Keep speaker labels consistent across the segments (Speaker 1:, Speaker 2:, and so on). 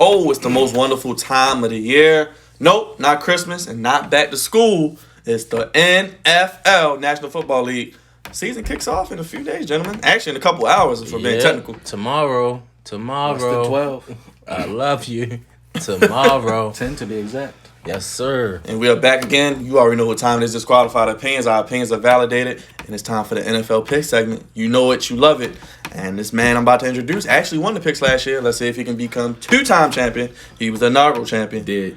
Speaker 1: Oh, it's the most wonderful time of the year. Nope, not Christmas and not back to school. It's the NFL, National Football League. Season kicks off in a few days, gentlemen. Actually, in a couple hours, if we're being technical.
Speaker 2: Tomorrow.
Speaker 3: What's the 12?
Speaker 2: I love you. Tomorrow.
Speaker 3: 10 to be exact.
Speaker 2: Yes, sir.
Speaker 1: And we are back again. You already know what time it is. Disqualified opinions. Our opinions are validated. And it's time for the NFL pick segment. You know it, you love it. And this man I'm about to introduce actually won the picks last year. Let's see if he can become two-time champion. He was the inaugural champion.
Speaker 3: Did.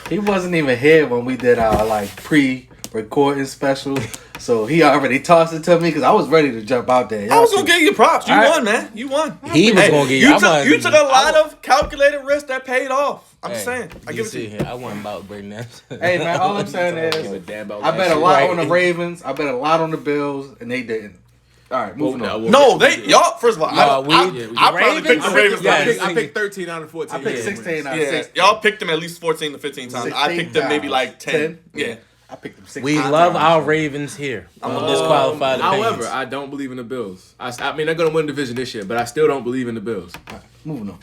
Speaker 3: He wasn't even here when we did our pre-recording special. So he already tossed it to me because I was ready to jump out there.
Speaker 1: I was going to give you props. You won, man. You won.
Speaker 2: He was going to give
Speaker 1: you. You took a lot of calculated risks that paid off. I'm just saying. I give it to you.
Speaker 2: I wasn't about breaking that.
Speaker 3: Hey, man, all I'm saying is I bet a lot on the Ravens. I bet a lot on the Bills, and they didn't. All right, moving on.
Speaker 1: No, y'all, first of all, I probably picked the Ravens.
Speaker 4: I picked 13 out of 14.
Speaker 3: I picked 16 out of 16.
Speaker 1: Y'all picked them at least 14 to 15 times. I picked them maybe like 10. Yeah.
Speaker 3: I picked them 16
Speaker 2: We love our Ravens here. I'm disqualified.
Speaker 4: However, I don't believe in the Bills. I mean, they're going to win the division this year, but I still don't believe in the Bills.
Speaker 3: Right, moving on.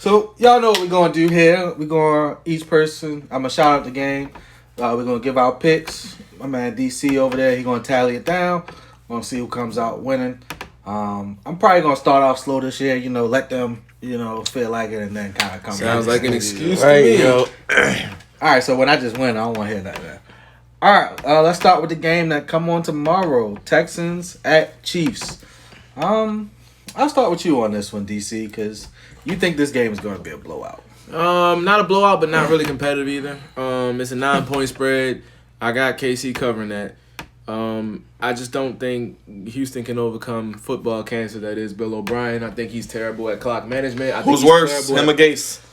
Speaker 3: So, y'all know what we're going to do here. We're going to, each person, I'm going to shout out the game. We're going to give our picks. My man DC over there, he's going to tally it down. We're going to see who comes out winning. I'm probably going to start off slow this year, let them, feel like it and then kind of come back.
Speaker 4: Sounds like an excuse to me.
Speaker 3: Yo. All right, so when I just win, I don't want to hear that, man. All right, let's start with the game that come on tomorrow. Texans at Chiefs. I'll start with you on this one, DC, because you think this game is going to be a blowout.
Speaker 4: Not a blowout, but not really competitive either. It's a 9-point spread. I got KC covering that. I just don't think Houston can overcome football cancer that is Bill O'Brien. I think he's terrible at clock management.
Speaker 1: Who's worse, him or Gase?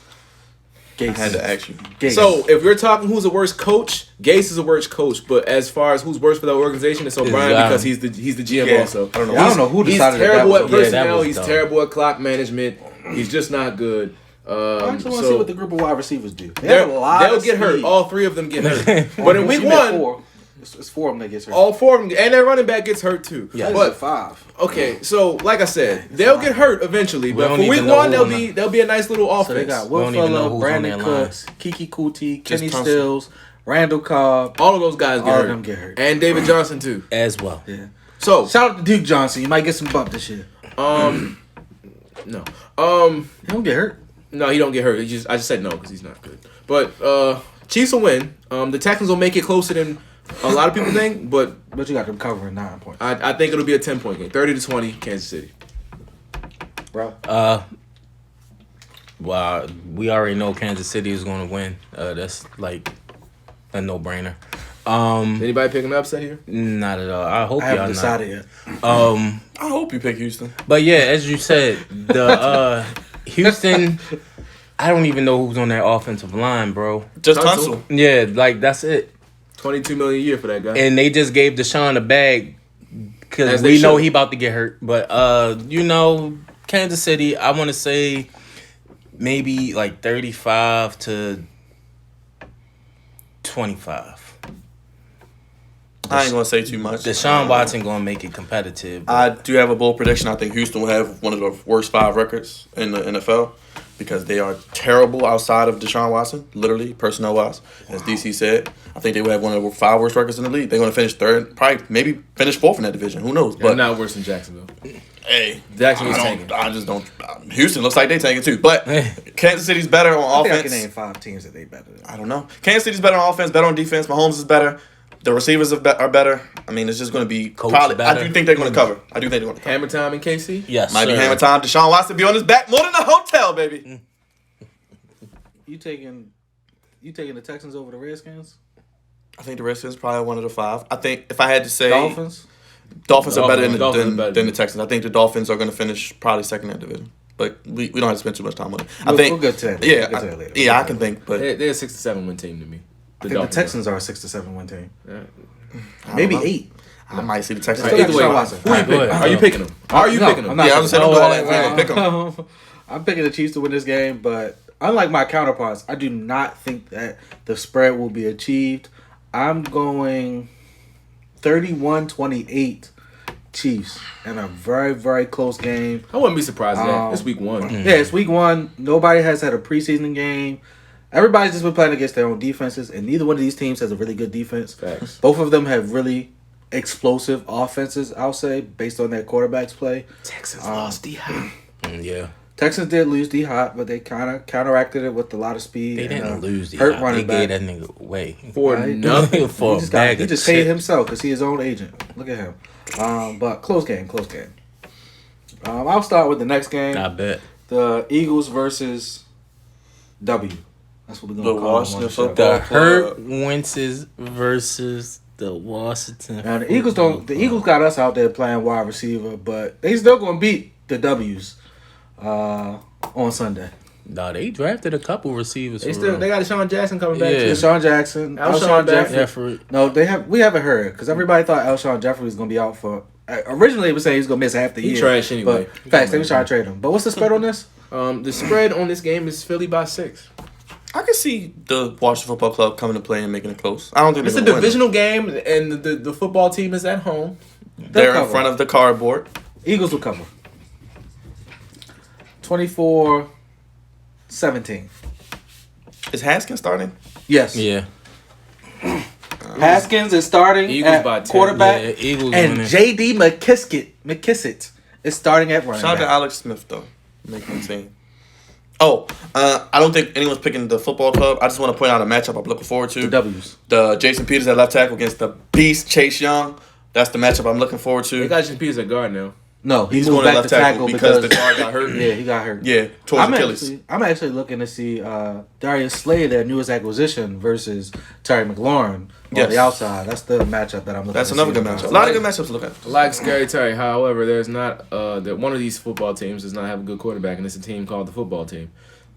Speaker 3: Gase.
Speaker 1: I had to ask you.
Speaker 3: Gase.
Speaker 4: So, if we're talking who's a worse coach, Gase is a worse coach. But as far as who's worse for that organization, it's O'Brien because he's the GM also.
Speaker 1: I don't know.
Speaker 3: I don't know who decided
Speaker 4: he's terrible
Speaker 3: that.
Speaker 4: At personnel. He's terrible at clock management. He's just not good.
Speaker 3: I just want to see what the group of wide receivers do. They'll
Speaker 4: get hurt. All three of them get hurt. But in week one,
Speaker 3: it's 4 of them that gets hurt.
Speaker 4: All 4 of them, and their running back gets hurt too.
Speaker 3: Yeah,
Speaker 4: but
Speaker 3: 5.
Speaker 4: Okay, so like I said, they'll get hurt eventually. But for week one, they'll be a nice little offense.
Speaker 3: So they got Will Fuller, Brandon Cooks, Kiki Kuti, Kenny Stills, Randall Cobb.
Speaker 4: All of those guys
Speaker 3: all of them get hurt,
Speaker 4: and David Johnson too
Speaker 2: as well.
Speaker 3: Yeah.
Speaker 4: So
Speaker 3: shout out to Duke Johnson. You might get some bump this year.
Speaker 4: No.
Speaker 3: He don't get hurt.
Speaker 4: No, he don't get hurt. I just said no because he's not good. But Chiefs will win. The Texans will make it closer than a lot of people think, but
Speaker 3: you got them covering 9 points.
Speaker 4: I think it'll be a 10-point game, 30-20, Kansas City.
Speaker 3: Bro,
Speaker 2: well, we already know Kansas City is going to win. That's like a no-brainer.
Speaker 4: Anybody picking an upset here?
Speaker 2: Not at all. I hope
Speaker 3: I haven't decided yet.
Speaker 1: I hope you pick Houston.
Speaker 2: But yeah, as you said, the Houston. I don't even know who's on that offensive line, bro.
Speaker 1: Just Tunsil.
Speaker 2: Yeah, that's it.
Speaker 4: $22 million a year for that guy.
Speaker 2: And they just gave Deshaun a bag because we know he about to get hurt. But Kansas City, I want to say maybe like 35 to 25.
Speaker 1: I ain't gonna say too much.
Speaker 2: Deshaun Watson gonna make it competitive.
Speaker 1: I do have a bold prediction. I think Houston will have one of the worst 5 records in the NFL because they are terrible outside of Deshaun Watson, literally personnel wise. As DC said, I think they will have one of the 5 worst records in the league. They're gonna finish 3rd, probably maybe finish 4th in that division. Who knows?
Speaker 4: But not worse than Jacksonville.
Speaker 1: Hey,
Speaker 4: Jacksonville's tanking.
Speaker 1: I just don't. Houston looks like they tanking too, but Kansas City's better on offense.
Speaker 3: I can name 5 teams that they better than.
Speaker 1: I don't know. Kansas City's better on offense, better on defense. Mahomes is better. The receivers are better. I mean, it's just going to be probably. Better. I do think they're going to cover.
Speaker 4: Hammer time in KC?
Speaker 2: Yes,
Speaker 1: might be hammer time. Deshaun Watson be on his back more than a hotel, baby.
Speaker 3: You taking the Texans over the Redskins?
Speaker 1: I think the Redskins probably one of the 5. I think if I had to say
Speaker 3: Dolphins
Speaker 1: are better than the Texans. I think the Dolphins are going to finish probably 2nd in that division. But we don't have to spend too much time on it. I think
Speaker 3: we'll get to that.
Speaker 1: Yeah, I can think. But
Speaker 4: they're a 6-7 win team to me.
Speaker 3: I think the Texans are a 6-7 win team. Yeah. Maybe 8.
Speaker 1: I might see the Texans.
Speaker 4: Either way, are you picking them? Are you picking them?
Speaker 3: I'm not.
Speaker 1: I'm saying I'm pick them.
Speaker 3: I'm picking the Chiefs to win this game, but unlike my counterparts, I do not think that the spread will be achieved. I'm going 31-28 Chiefs in a very, very close game.
Speaker 4: I wouldn't be surprised at that. It's week 1.
Speaker 3: Yeah, it's week 1. Nobody has had a preseason game. Everybody's just been playing against their own defenses, and neither one of these teams has a really good defense.
Speaker 4: Facts.
Speaker 3: Both of them have really explosive offenses, I'll say, based on their quarterbacks play.
Speaker 4: Texas lost D-Hop.
Speaker 2: Yeah.
Speaker 3: Texans did lose D-Hop, but they kind of counteracted it with a lot of speed.
Speaker 2: They didn't lose
Speaker 3: hurt
Speaker 2: D-Hop.
Speaker 3: running
Speaker 2: They
Speaker 3: back.
Speaker 2: gave that nigga away.
Speaker 4: For
Speaker 3: Right.
Speaker 4: nothing.
Speaker 2: For a bag
Speaker 3: He
Speaker 2: of
Speaker 3: just paid
Speaker 2: chips.
Speaker 3: himself because he's his own agent. Look at him. But close game. I'll start with the next game.
Speaker 2: I bet.
Speaker 3: The Eagles versus W. That's what we're
Speaker 1: The
Speaker 3: gonna call
Speaker 1: Washington
Speaker 3: them on the show.
Speaker 1: football
Speaker 2: The Hurt Wentz's versus the Washington.
Speaker 3: Now the Eagles don't. The Eagles got us out there playing wide receiver, but they still gonna beat the W's on Sunday.
Speaker 2: No, they drafted a couple receivers.
Speaker 4: They
Speaker 2: for real.
Speaker 4: got Deshaun Jackson coming back.
Speaker 2: Yeah.
Speaker 4: Too.
Speaker 3: Deshaun Jackson,
Speaker 4: Alshon
Speaker 3: Jeffrey.
Speaker 2: Jeffrey.
Speaker 3: No, we haven't heard because everybody thought Alshon Jeffrey was gonna be out for. Originally, it was saying he was gonna miss half the
Speaker 4: He
Speaker 3: year.
Speaker 4: trash anyway.
Speaker 3: But facts, they was trying to trade him. But what's the spread on this?
Speaker 4: The spread on this game is Philly by 6.
Speaker 1: I can see the Washington Football Club coming to play and making it close. I don't think
Speaker 4: It's a
Speaker 1: they're gonna win.
Speaker 4: divisional game, and the football team is at home.
Speaker 1: They're in
Speaker 3: cover.
Speaker 1: front of the cardboard.
Speaker 3: Eagles will cover. 24-17.
Speaker 1: Is Haskins starting?
Speaker 3: Yes.
Speaker 2: Yeah.
Speaker 3: Haskins is starting
Speaker 4: Eagles by
Speaker 3: at
Speaker 4: 10.
Speaker 3: quarterback.
Speaker 2: Yeah, Eagles
Speaker 3: And
Speaker 2: winning.
Speaker 3: J.D. McKissick is starting at running
Speaker 1: Shout out
Speaker 3: back.
Speaker 1: to Alex Smith though, making the team. Oh, I don't think anyone's picking the football club. I just want to point out a matchup I'm looking forward to.
Speaker 3: The W's.
Speaker 1: The Jason Peters at left tackle against the beast Chase Young. That's the matchup I'm looking forward
Speaker 4: They
Speaker 1: to.
Speaker 4: got Jason Peters at guard now.
Speaker 3: No, he
Speaker 1: He's
Speaker 3: moved
Speaker 1: going to
Speaker 3: back
Speaker 1: left
Speaker 3: to tackle
Speaker 1: because the guard got hurt.
Speaker 3: Yeah, he got hurt.
Speaker 1: Yeah, towards Achilles.
Speaker 3: I'm actually looking to see Darius Slay, their newest acquisition, versus Terry McLaurin on
Speaker 1: Yes.
Speaker 3: the outside. That's the matchup that I'm looking
Speaker 1: That's
Speaker 3: to
Speaker 1: another
Speaker 3: see.
Speaker 1: good matchup. A lot of good matchups to look at.
Speaker 4: I like Scary Terry. However, there's not that one of these football teams does not have a good quarterback, and it's a team called the football team.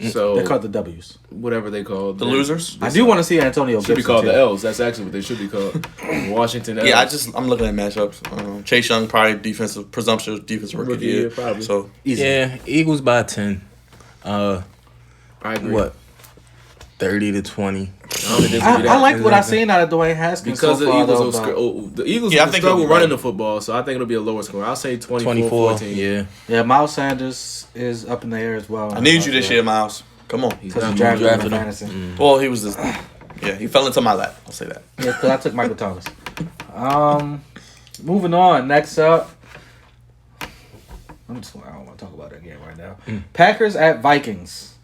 Speaker 4: So
Speaker 3: They're called the W's.
Speaker 4: whatever they call
Speaker 1: The losers?
Speaker 3: I do want to see Antonio
Speaker 4: should be
Speaker 3: Gibson,
Speaker 4: called
Speaker 3: too.
Speaker 4: the L's. That's actually what they should be called. Washington L's.
Speaker 1: Yeah, I'm looking at matchups. Chase Young probably presumptuous defensive rookie of the year.
Speaker 4: probably.
Speaker 1: So
Speaker 3: Easy.
Speaker 2: Yeah, Eagles by 10.
Speaker 4: I agree.
Speaker 2: What? 30-20.
Speaker 4: I don't think this will be
Speaker 3: I
Speaker 4: that.
Speaker 3: like what I've seen out of Dwayne Haskins
Speaker 4: Because
Speaker 3: so
Speaker 4: the
Speaker 3: far,
Speaker 4: Eagles
Speaker 3: though,
Speaker 4: will
Speaker 3: but-
Speaker 4: the Eagles
Speaker 1: Yeah, I
Speaker 4: will
Speaker 1: think
Speaker 4: struggle
Speaker 1: they'll be
Speaker 4: running
Speaker 1: right.
Speaker 4: the football, so I think it'll be a lower score. I'll say
Speaker 2: 24.
Speaker 4: 24-14.
Speaker 2: Yeah.
Speaker 3: Yeah, Miles Sanders is up in the air as well.
Speaker 1: I need you this year, Miles. Come on.
Speaker 4: He's
Speaker 3: Because
Speaker 4: not
Speaker 3: you drafted him in
Speaker 2: drafted him.
Speaker 3: fantasy.
Speaker 1: Well, he was just. Yeah, he fell into my lap. I'll say that.
Speaker 3: Yeah, because I took Michael Thomas. Moving on. Next up. I don't want to talk about that game right now. Packers at Vikings.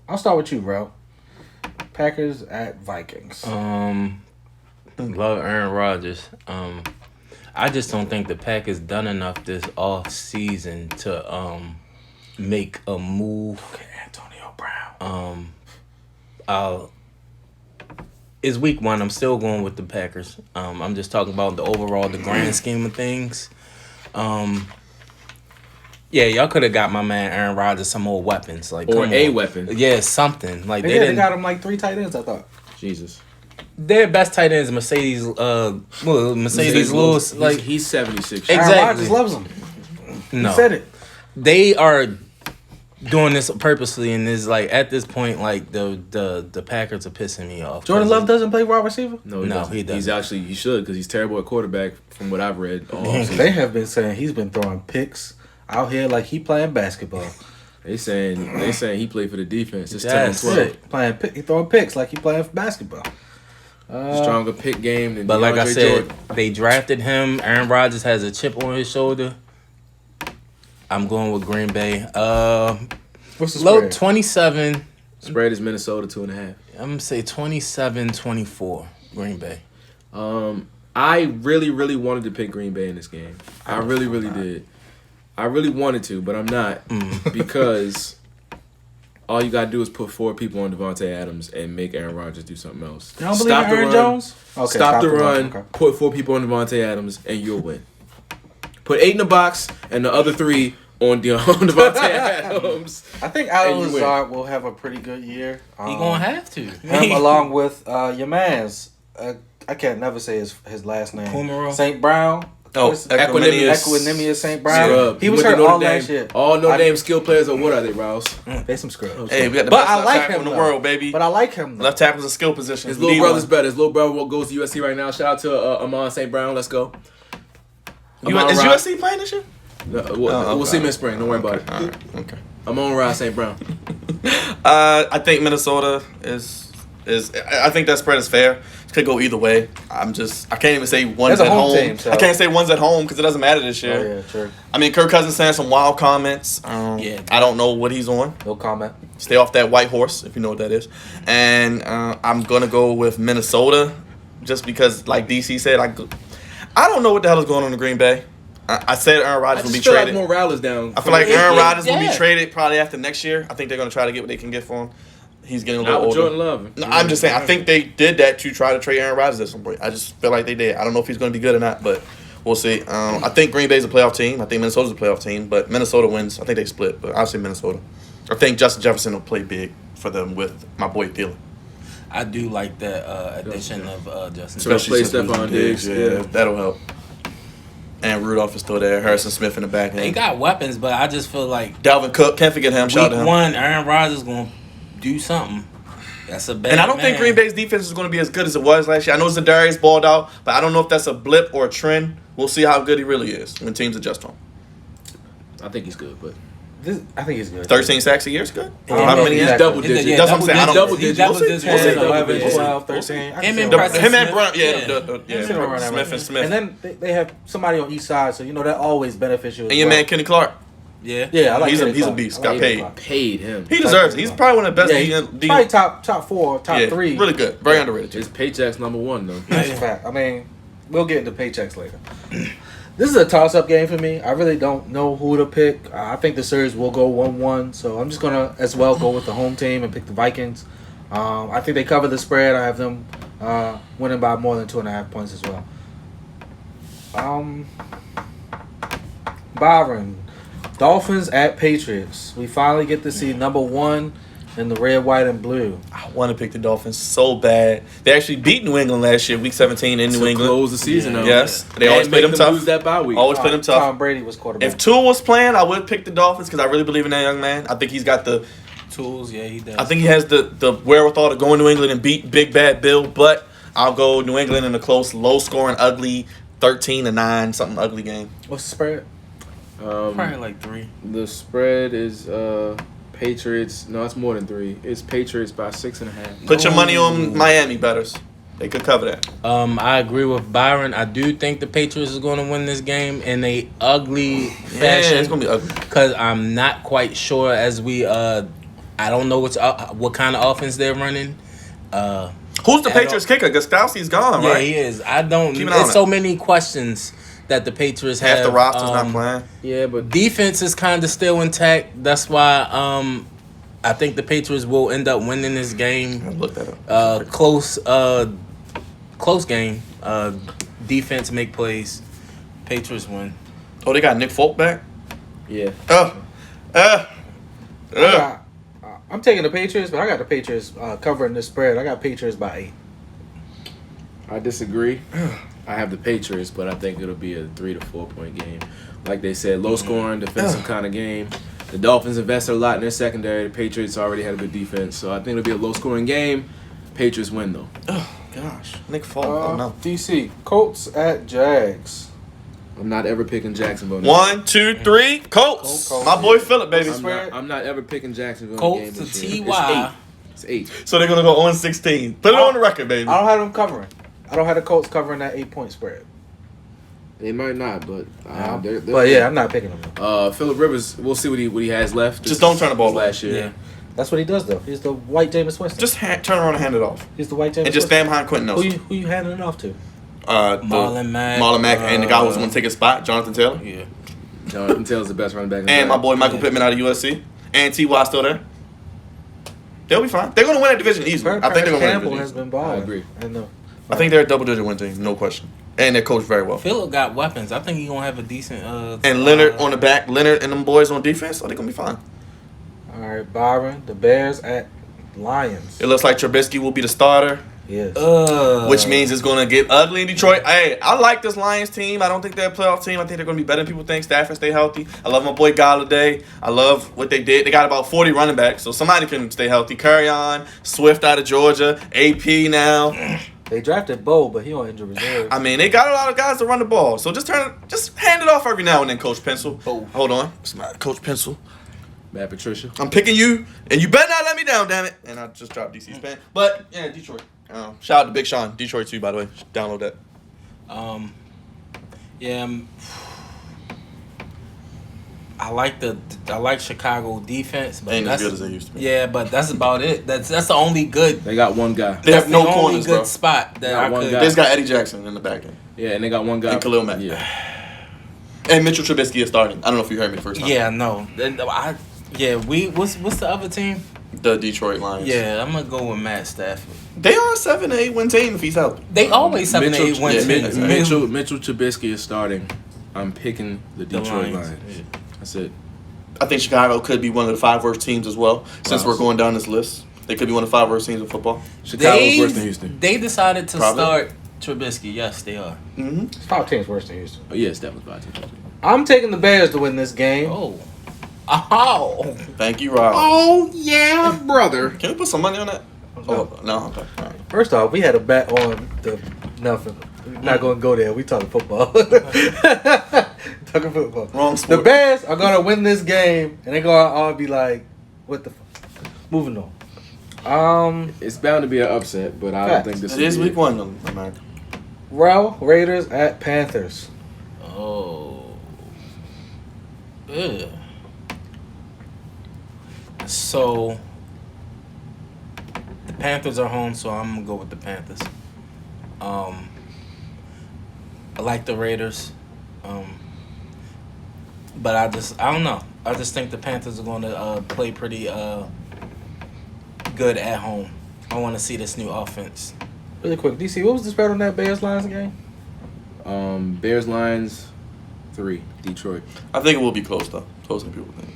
Speaker 3: I'll start with you, bro. Packers at Vikings.
Speaker 2: Love Aaron Rodgers. I just don't think the Packers done enough this off season to make a move.
Speaker 3: Okay, Antonio Brown.
Speaker 2: It's week 1. I'm still going with the Packers. I'm just talking about the grand scheme of things. Yeah, y'all could have got my man Aaron Rodgers some more weapons, like
Speaker 4: Or
Speaker 2: come
Speaker 4: a
Speaker 2: on.
Speaker 4: weapon.
Speaker 2: Yeah, something like
Speaker 3: They got him like 3 tight ends, I thought.
Speaker 4: Jesus.
Speaker 2: their best tight end is Mercedes Lewis. Like
Speaker 4: he's 76.
Speaker 2: Exactly.
Speaker 3: Aaron Rodgers loves him.
Speaker 2: no,
Speaker 3: He said it.
Speaker 2: they are doing this purposely, and is like at this point, like the Packers are pissing me off.
Speaker 3: Jordan Love doesn't play wide receiver?
Speaker 4: No,
Speaker 2: No, he doesn't.
Speaker 4: He should because he's terrible at quarterback from what I've read. All offseason.
Speaker 3: They have been saying he's been throwing picks out here like he playing basketball.
Speaker 4: They saying he played for the defense. It's 10
Speaker 2: That's
Speaker 4: 12.
Speaker 2: it.
Speaker 3: He throwing picks like he playing basketball.
Speaker 4: Stronger pick game than
Speaker 2: But like I
Speaker 4: DeAndre
Speaker 2: said,
Speaker 4: Jordan.
Speaker 2: they drafted him. Aaron Rodgers has a chip on his shoulder. I'm going with Green Bay.
Speaker 3: What's the
Speaker 2: Low
Speaker 3: spread?
Speaker 2: 27.
Speaker 4: Spread is Minnesota 2.5.
Speaker 2: I'm going to say 27-24 Green Bay.
Speaker 4: I really, really wanted to pick Green Bay in this game. I really, really did. I really wanted to, but I'm not because all you gotta do is put 4 people on Devontae Adams and make Aaron Rodgers do something else.
Speaker 3: You don't believe in Aaron Jones? Okay,
Speaker 4: Stop the run.
Speaker 3: Okay.
Speaker 4: Put 4 people on Devontae Adams, and you'll win. Put 8 in the box, and the other 3 on Devontae Adams.
Speaker 3: I think
Speaker 4: And
Speaker 3: Alan
Speaker 4: you win.
Speaker 3: Lazard will have a pretty good year.
Speaker 2: He going to have to.
Speaker 3: Him along with your man's. I can't never say his last name.
Speaker 2: Kumaro?
Speaker 3: St. Brown.
Speaker 1: Oh,
Speaker 3: Equinemius St. Brown.
Speaker 4: Scrub.
Speaker 3: He was
Speaker 4: went
Speaker 3: hurt
Speaker 4: to Notre
Speaker 3: all
Speaker 4: Dame.
Speaker 3: last year.
Speaker 4: All Notre Dame skill players, or what are they, Rouse?
Speaker 3: They some scrubs.
Speaker 1: Hey, we got the
Speaker 3: But
Speaker 1: best
Speaker 3: I
Speaker 1: left
Speaker 3: like
Speaker 1: tackle
Speaker 3: him
Speaker 1: in the
Speaker 3: though.
Speaker 1: world, baby.
Speaker 3: But I like him. Though.
Speaker 1: Left tackle's a skill position.
Speaker 4: His little brother's better. His little brother goes to USC right now. Shout out to Amon St. Brown. Let's go.
Speaker 1: Is USC playing this year?
Speaker 4: We'll see him in spring. Don't worry about it.
Speaker 1: Right. Okay.
Speaker 4: Amon Ra St. Brown.
Speaker 1: I think Minnesota is. I think that spread is fair. It could go either way. I can't even say one's
Speaker 3: There's a
Speaker 1: at
Speaker 3: home
Speaker 1: home.
Speaker 3: team, so-
Speaker 1: I can't say one's at home because it doesn't matter this year.
Speaker 3: Oh yeah, sure.
Speaker 1: I mean, Kirk Cousins saying some wild comments.
Speaker 2: Yeah.
Speaker 1: I don't know what he's on.
Speaker 3: No comment.
Speaker 1: Stay off that white horse, if you know what that is. And I'm gonna go with Minnesota, just because, like DC said, I don't know what the hell is going on in Green Bay. I said Aaron Rodgers will be
Speaker 4: feel
Speaker 1: traded.
Speaker 4: like morale is down.
Speaker 1: I feel like Aaron Rodgers will be
Speaker 2: yeah.
Speaker 1: traded probably after next year. I think they're gonna try to get what they can get for him. He's getting a
Speaker 4: Not
Speaker 1: little
Speaker 4: with
Speaker 1: older.
Speaker 4: Jordan Love.
Speaker 1: No, I'm just saying. I think they did that to try to trade Aaron Rodgers at some point. I just feel like they did. I don't know if he's going to be good or not, but we'll see. I think Green Bay's a playoff team. I think Minnesota's a playoff team, but Minnesota wins. I think they split, but I'll say Minnesota. I think Justin Jefferson will play big for them with my boy Thielen.
Speaker 2: I do like that addition of Justin.
Speaker 4: Especially
Speaker 1: since
Speaker 4: Stephon Diggs, yeah.
Speaker 1: That'll help. And Rudolph is still there. Harrison Smith in the back
Speaker 2: They
Speaker 1: end.
Speaker 2: got weapons, but I just feel like
Speaker 1: Dalvin Cook, can't forget him. Shout out to
Speaker 2: week
Speaker 1: him.
Speaker 2: one, Aaron Rodgers going to do something. That's a bad
Speaker 1: And I don't think Green Bay's defense is going to be as good as it was last year. I know Zadarius balled out, but I don't know if that's a blip or a trend. We'll see how good he really is when teams adjust to him.
Speaker 4: I think he's good, but
Speaker 3: I think he's good.
Speaker 1: 13 sacks a year is good.
Speaker 3: Yeah,
Speaker 1: How many?
Speaker 3: he's
Speaker 1: He's
Speaker 3: double
Speaker 4: digits.
Speaker 1: That's what I'm saying. I don't-
Speaker 4: Double digits.
Speaker 2: Double
Speaker 1: We'll see.
Speaker 2: digits.
Speaker 1: We'll see.
Speaker 3: 10, 11,
Speaker 1: We'll see.
Speaker 3: 12,
Speaker 1: We'll see.
Speaker 3: 13. I can
Speaker 2: Him
Speaker 3: see
Speaker 2: and
Speaker 3: him.
Speaker 2: Preston
Speaker 1: Him and
Speaker 2: Smith.
Speaker 1: Brown,
Speaker 2: Yeah.
Speaker 1: yeah, Smith and Smith.
Speaker 3: And then they have somebody on each side, so you know that always beneficial.
Speaker 1: And your man Kenny Clark,
Speaker 2: Yeah.
Speaker 3: Yeah, I like
Speaker 1: he's
Speaker 3: Kenny
Speaker 1: a
Speaker 3: Clark.
Speaker 1: beast.
Speaker 3: I
Speaker 1: Got
Speaker 3: like
Speaker 1: paid.
Speaker 3: Kenny Clark.
Speaker 4: paid him.
Speaker 1: He deserves it. He's probably one of the best.
Speaker 3: Yeah, probably top 4, top 3.
Speaker 1: Really good, very underrated.
Speaker 4: His paycheck's number one though.
Speaker 3: That's a fact. I mean, we'll get into paychecks later. This is a toss-up game for me. I really don't know who to pick. I think the series will go 1-1, so I'm just gonna as well go with the home team and pick the Vikings. I think they cover the spread. I have them winning by more than 2.5 points as well. Byron, Dolphins at Patriots. We finally get to see number 1 in the red, white, and blue.
Speaker 1: I want to pick the Dolphins so bad. They actually beat New England last year, Week 17 in New
Speaker 4: To
Speaker 1: England.
Speaker 4: close the season out.
Speaker 1: Yes, they
Speaker 4: And
Speaker 1: always play
Speaker 4: make
Speaker 1: them tough.
Speaker 4: Lose that bye week.
Speaker 1: Always play them tough.
Speaker 3: Tom Brady was quarterback.
Speaker 1: If Tua was playing, I would pick the Dolphins because I really believe in that young man. I think he's got the.
Speaker 2: Tools, yeah, he does.
Speaker 1: I think he has the wherewithal to go in New England and beat Big Bad Bill. But I'll go New England in a close, low-scoring, ugly 13-9, something ugly game.
Speaker 3: What's the spread?
Speaker 2: probably like 3.
Speaker 4: The spread is Patriots. No, it's more than 3. It's Patriots by 6.5.
Speaker 1: Put your money on Miami betters. They could cover that.
Speaker 2: I agree with Byron. I do think the Patriots is going to win this game in a ugly fashion.
Speaker 1: Yeah, it's gonna be ugly.
Speaker 2: Because I'm not quite sure as we I don't know what kind of offense they're running.
Speaker 1: Who's the Patriots kicker? Gostowski's gone,
Speaker 2: Yeah,
Speaker 1: right?
Speaker 2: he is. I don't.
Speaker 1: Keep an eye on
Speaker 2: There's
Speaker 1: it.
Speaker 2: so many questions that the Patriots have.
Speaker 1: Half the roster's not playing.
Speaker 4: Yeah, but
Speaker 2: Defense is kind of still intact. That's why I think the Patriots will end up winning this game.
Speaker 1: Look that up.
Speaker 2: Close game. Defense make plays. Patriots win.
Speaker 1: Oh, they got Nick Folk back?
Speaker 4: yeah.
Speaker 3: I'm taking the Patriots, but I got the Patriots covering the spread. I got Patriots by 8.
Speaker 4: I disagree. I have the Patriots, but I think it'll be a 3 to 4 point game. Like they said, low scoring, defensive kind of game. The Dolphins invested a lot in their secondary. The Patriots already had a good defense, so I think it'll be a low scoring game. Patriots win though.
Speaker 1: Oh, gosh. Nick Folk. Oh, no.
Speaker 3: DC, Colts at Jags.
Speaker 4: I'm not ever picking Jacksonville.
Speaker 1: 1, 2, 3. Colts.
Speaker 3: Colts.
Speaker 1: My boy Phillip, baby.
Speaker 4: I'm not ever picking Jacksonville.
Speaker 2: Colts
Speaker 4: in the game
Speaker 2: to
Speaker 4: this year.
Speaker 2: TY.
Speaker 4: It's 8.
Speaker 1: So they're going to go 0-16. Put it on the record, baby.
Speaker 3: I don't have them covering. I don't have the Colts covering that 8-point spread.
Speaker 4: They might not, but they're
Speaker 3: But yeah, I'm not picking them.
Speaker 4: Phillip Rivers. We'll see what he has left.
Speaker 1: Just don't turn the ball over.
Speaker 4: last year.
Speaker 2: Yeah.
Speaker 3: That's what he does, though. He's the white Jameis Winston.
Speaker 1: Just turn around and hand it off.
Speaker 3: He's the white Jameis
Speaker 1: And just
Speaker 3: Winston.
Speaker 1: stand behind Quentin
Speaker 3: Who
Speaker 1: Nelson.
Speaker 3: you handing it off to?
Speaker 2: Marlon Mack.
Speaker 1: Marlon Mack and the guy who's going to take his spot, Jonathan Taylor.
Speaker 2: Yeah.
Speaker 4: Jonathan Taylor's the best running back. in the
Speaker 1: And my
Speaker 4: draft.
Speaker 1: boy Michael Pittman out of USC. And T.Y. still there. They'll be fine. They're going to win that division easily. I think they're going to win that
Speaker 3: Campbell has
Speaker 1: division.
Speaker 3: been balling.
Speaker 4: I agree.
Speaker 3: I know.
Speaker 1: I think they're a double-digit win team, no question. And they're coached very well.
Speaker 2: Phillip got weapons. I think he's going to have a decent...
Speaker 1: And Leonard on the back, Leonard and them boys on defense, they're going to be fine.
Speaker 3: All right, Byron. The Bears at Lions.
Speaker 1: It looks like Trubisky will be the starter.
Speaker 3: Yes.
Speaker 1: Which means it's going to get ugly in Detroit. Hey, I like this Lions team. I don't think they're a playoff team. I think they're going to be better than people think. Stafford stay healthy. I love my boy Galladay. I love what they did. They got about 40 running backs, so somebody can stay healthy. Carry on. Swift out of Georgia. AP now.
Speaker 3: They drafted Bo, but he on injured reserve.
Speaker 1: I mean, they got a lot of guys to run the ball. So just hand it off every now and then, Coach Pencil.
Speaker 2: Oh.
Speaker 1: Hold on. It's not Coach Pencil.
Speaker 4: Matt Patricia.
Speaker 1: I'm picking you, and you better not let me down, damn it. And I just dropped DC's pen. But, yeah, Detroit. Shout out to Big Sean. Detroit, too, by the way. Download that.
Speaker 2: I like Chicago defense, but
Speaker 1: Ain't as
Speaker 2: that's
Speaker 1: good as they used to be.
Speaker 2: Yeah, but that's about it. That's the only good.
Speaker 4: They got one guy.
Speaker 1: They have
Speaker 2: That's
Speaker 1: no
Speaker 2: the only
Speaker 1: corners,
Speaker 2: good
Speaker 1: bro.
Speaker 2: spot that I
Speaker 4: one
Speaker 2: could.
Speaker 4: guy.
Speaker 1: They just got Eddie Jackson in the back end.
Speaker 4: Yeah, and they got one guy.
Speaker 1: And Khalil Mack.
Speaker 4: Yeah.
Speaker 1: And Mitchell Trubisky is starting. I don't know if you heard me the first time.
Speaker 2: Yeah, no. What's the other team?
Speaker 1: The Detroit Lions.
Speaker 2: Yeah, I'm gonna go with Matt Stafford.
Speaker 1: They are a 7-8 win team if he's healthy.
Speaker 2: They always 7-8 win
Speaker 1: yeah,
Speaker 2: teams.
Speaker 4: Mitchell Trubisky is starting. I'm picking the Detroit Lions.
Speaker 2: Yeah.
Speaker 4: That's it.
Speaker 1: I think Chicago could be one of the 5 worst teams as well. Since
Speaker 4: Wow.
Speaker 1: we're going down this list, they could be one of the 5 worst teams in football.
Speaker 4: Chicago's worse than Houston.
Speaker 2: They decided to
Speaker 1: Probably.
Speaker 2: start Trubisky. Yes, they are.
Speaker 1: Mm-hmm.
Speaker 3: It's 5 teams worse than Houston.
Speaker 4: Oh, yes, that was bad.
Speaker 3: I'm taking the Bears to win this game.
Speaker 2: Oh.
Speaker 1: Thank you, Rob.
Speaker 4: Oh, yeah, brother.
Speaker 1: Can we put some money on that? Oh, no. Okay. All right.
Speaker 3: First off, we had a bet on the nothing. We're not going to go there. We talking football. Talking football.
Speaker 1: Wrong sport.
Speaker 3: The Bears are going to win this game, and they're going to all be like, what the fuck? Moving on.
Speaker 4: It's bound to be an upset, but I don't think this
Speaker 1: It is week 1, America.
Speaker 3: Raiders at Panthers.
Speaker 2: Oh. Ugh. So the Panthers are home, so I'm gonna go with the Panthers. I like the Raiders, but I don't know. I just think the Panthers are going to play pretty good at home. I want to see this new offense.
Speaker 3: Really quick, DC, what was the spread on that Bears Lions game?
Speaker 4: Bears Lions 3, Detroit.
Speaker 1: I think it will be close, though. Closer than people think.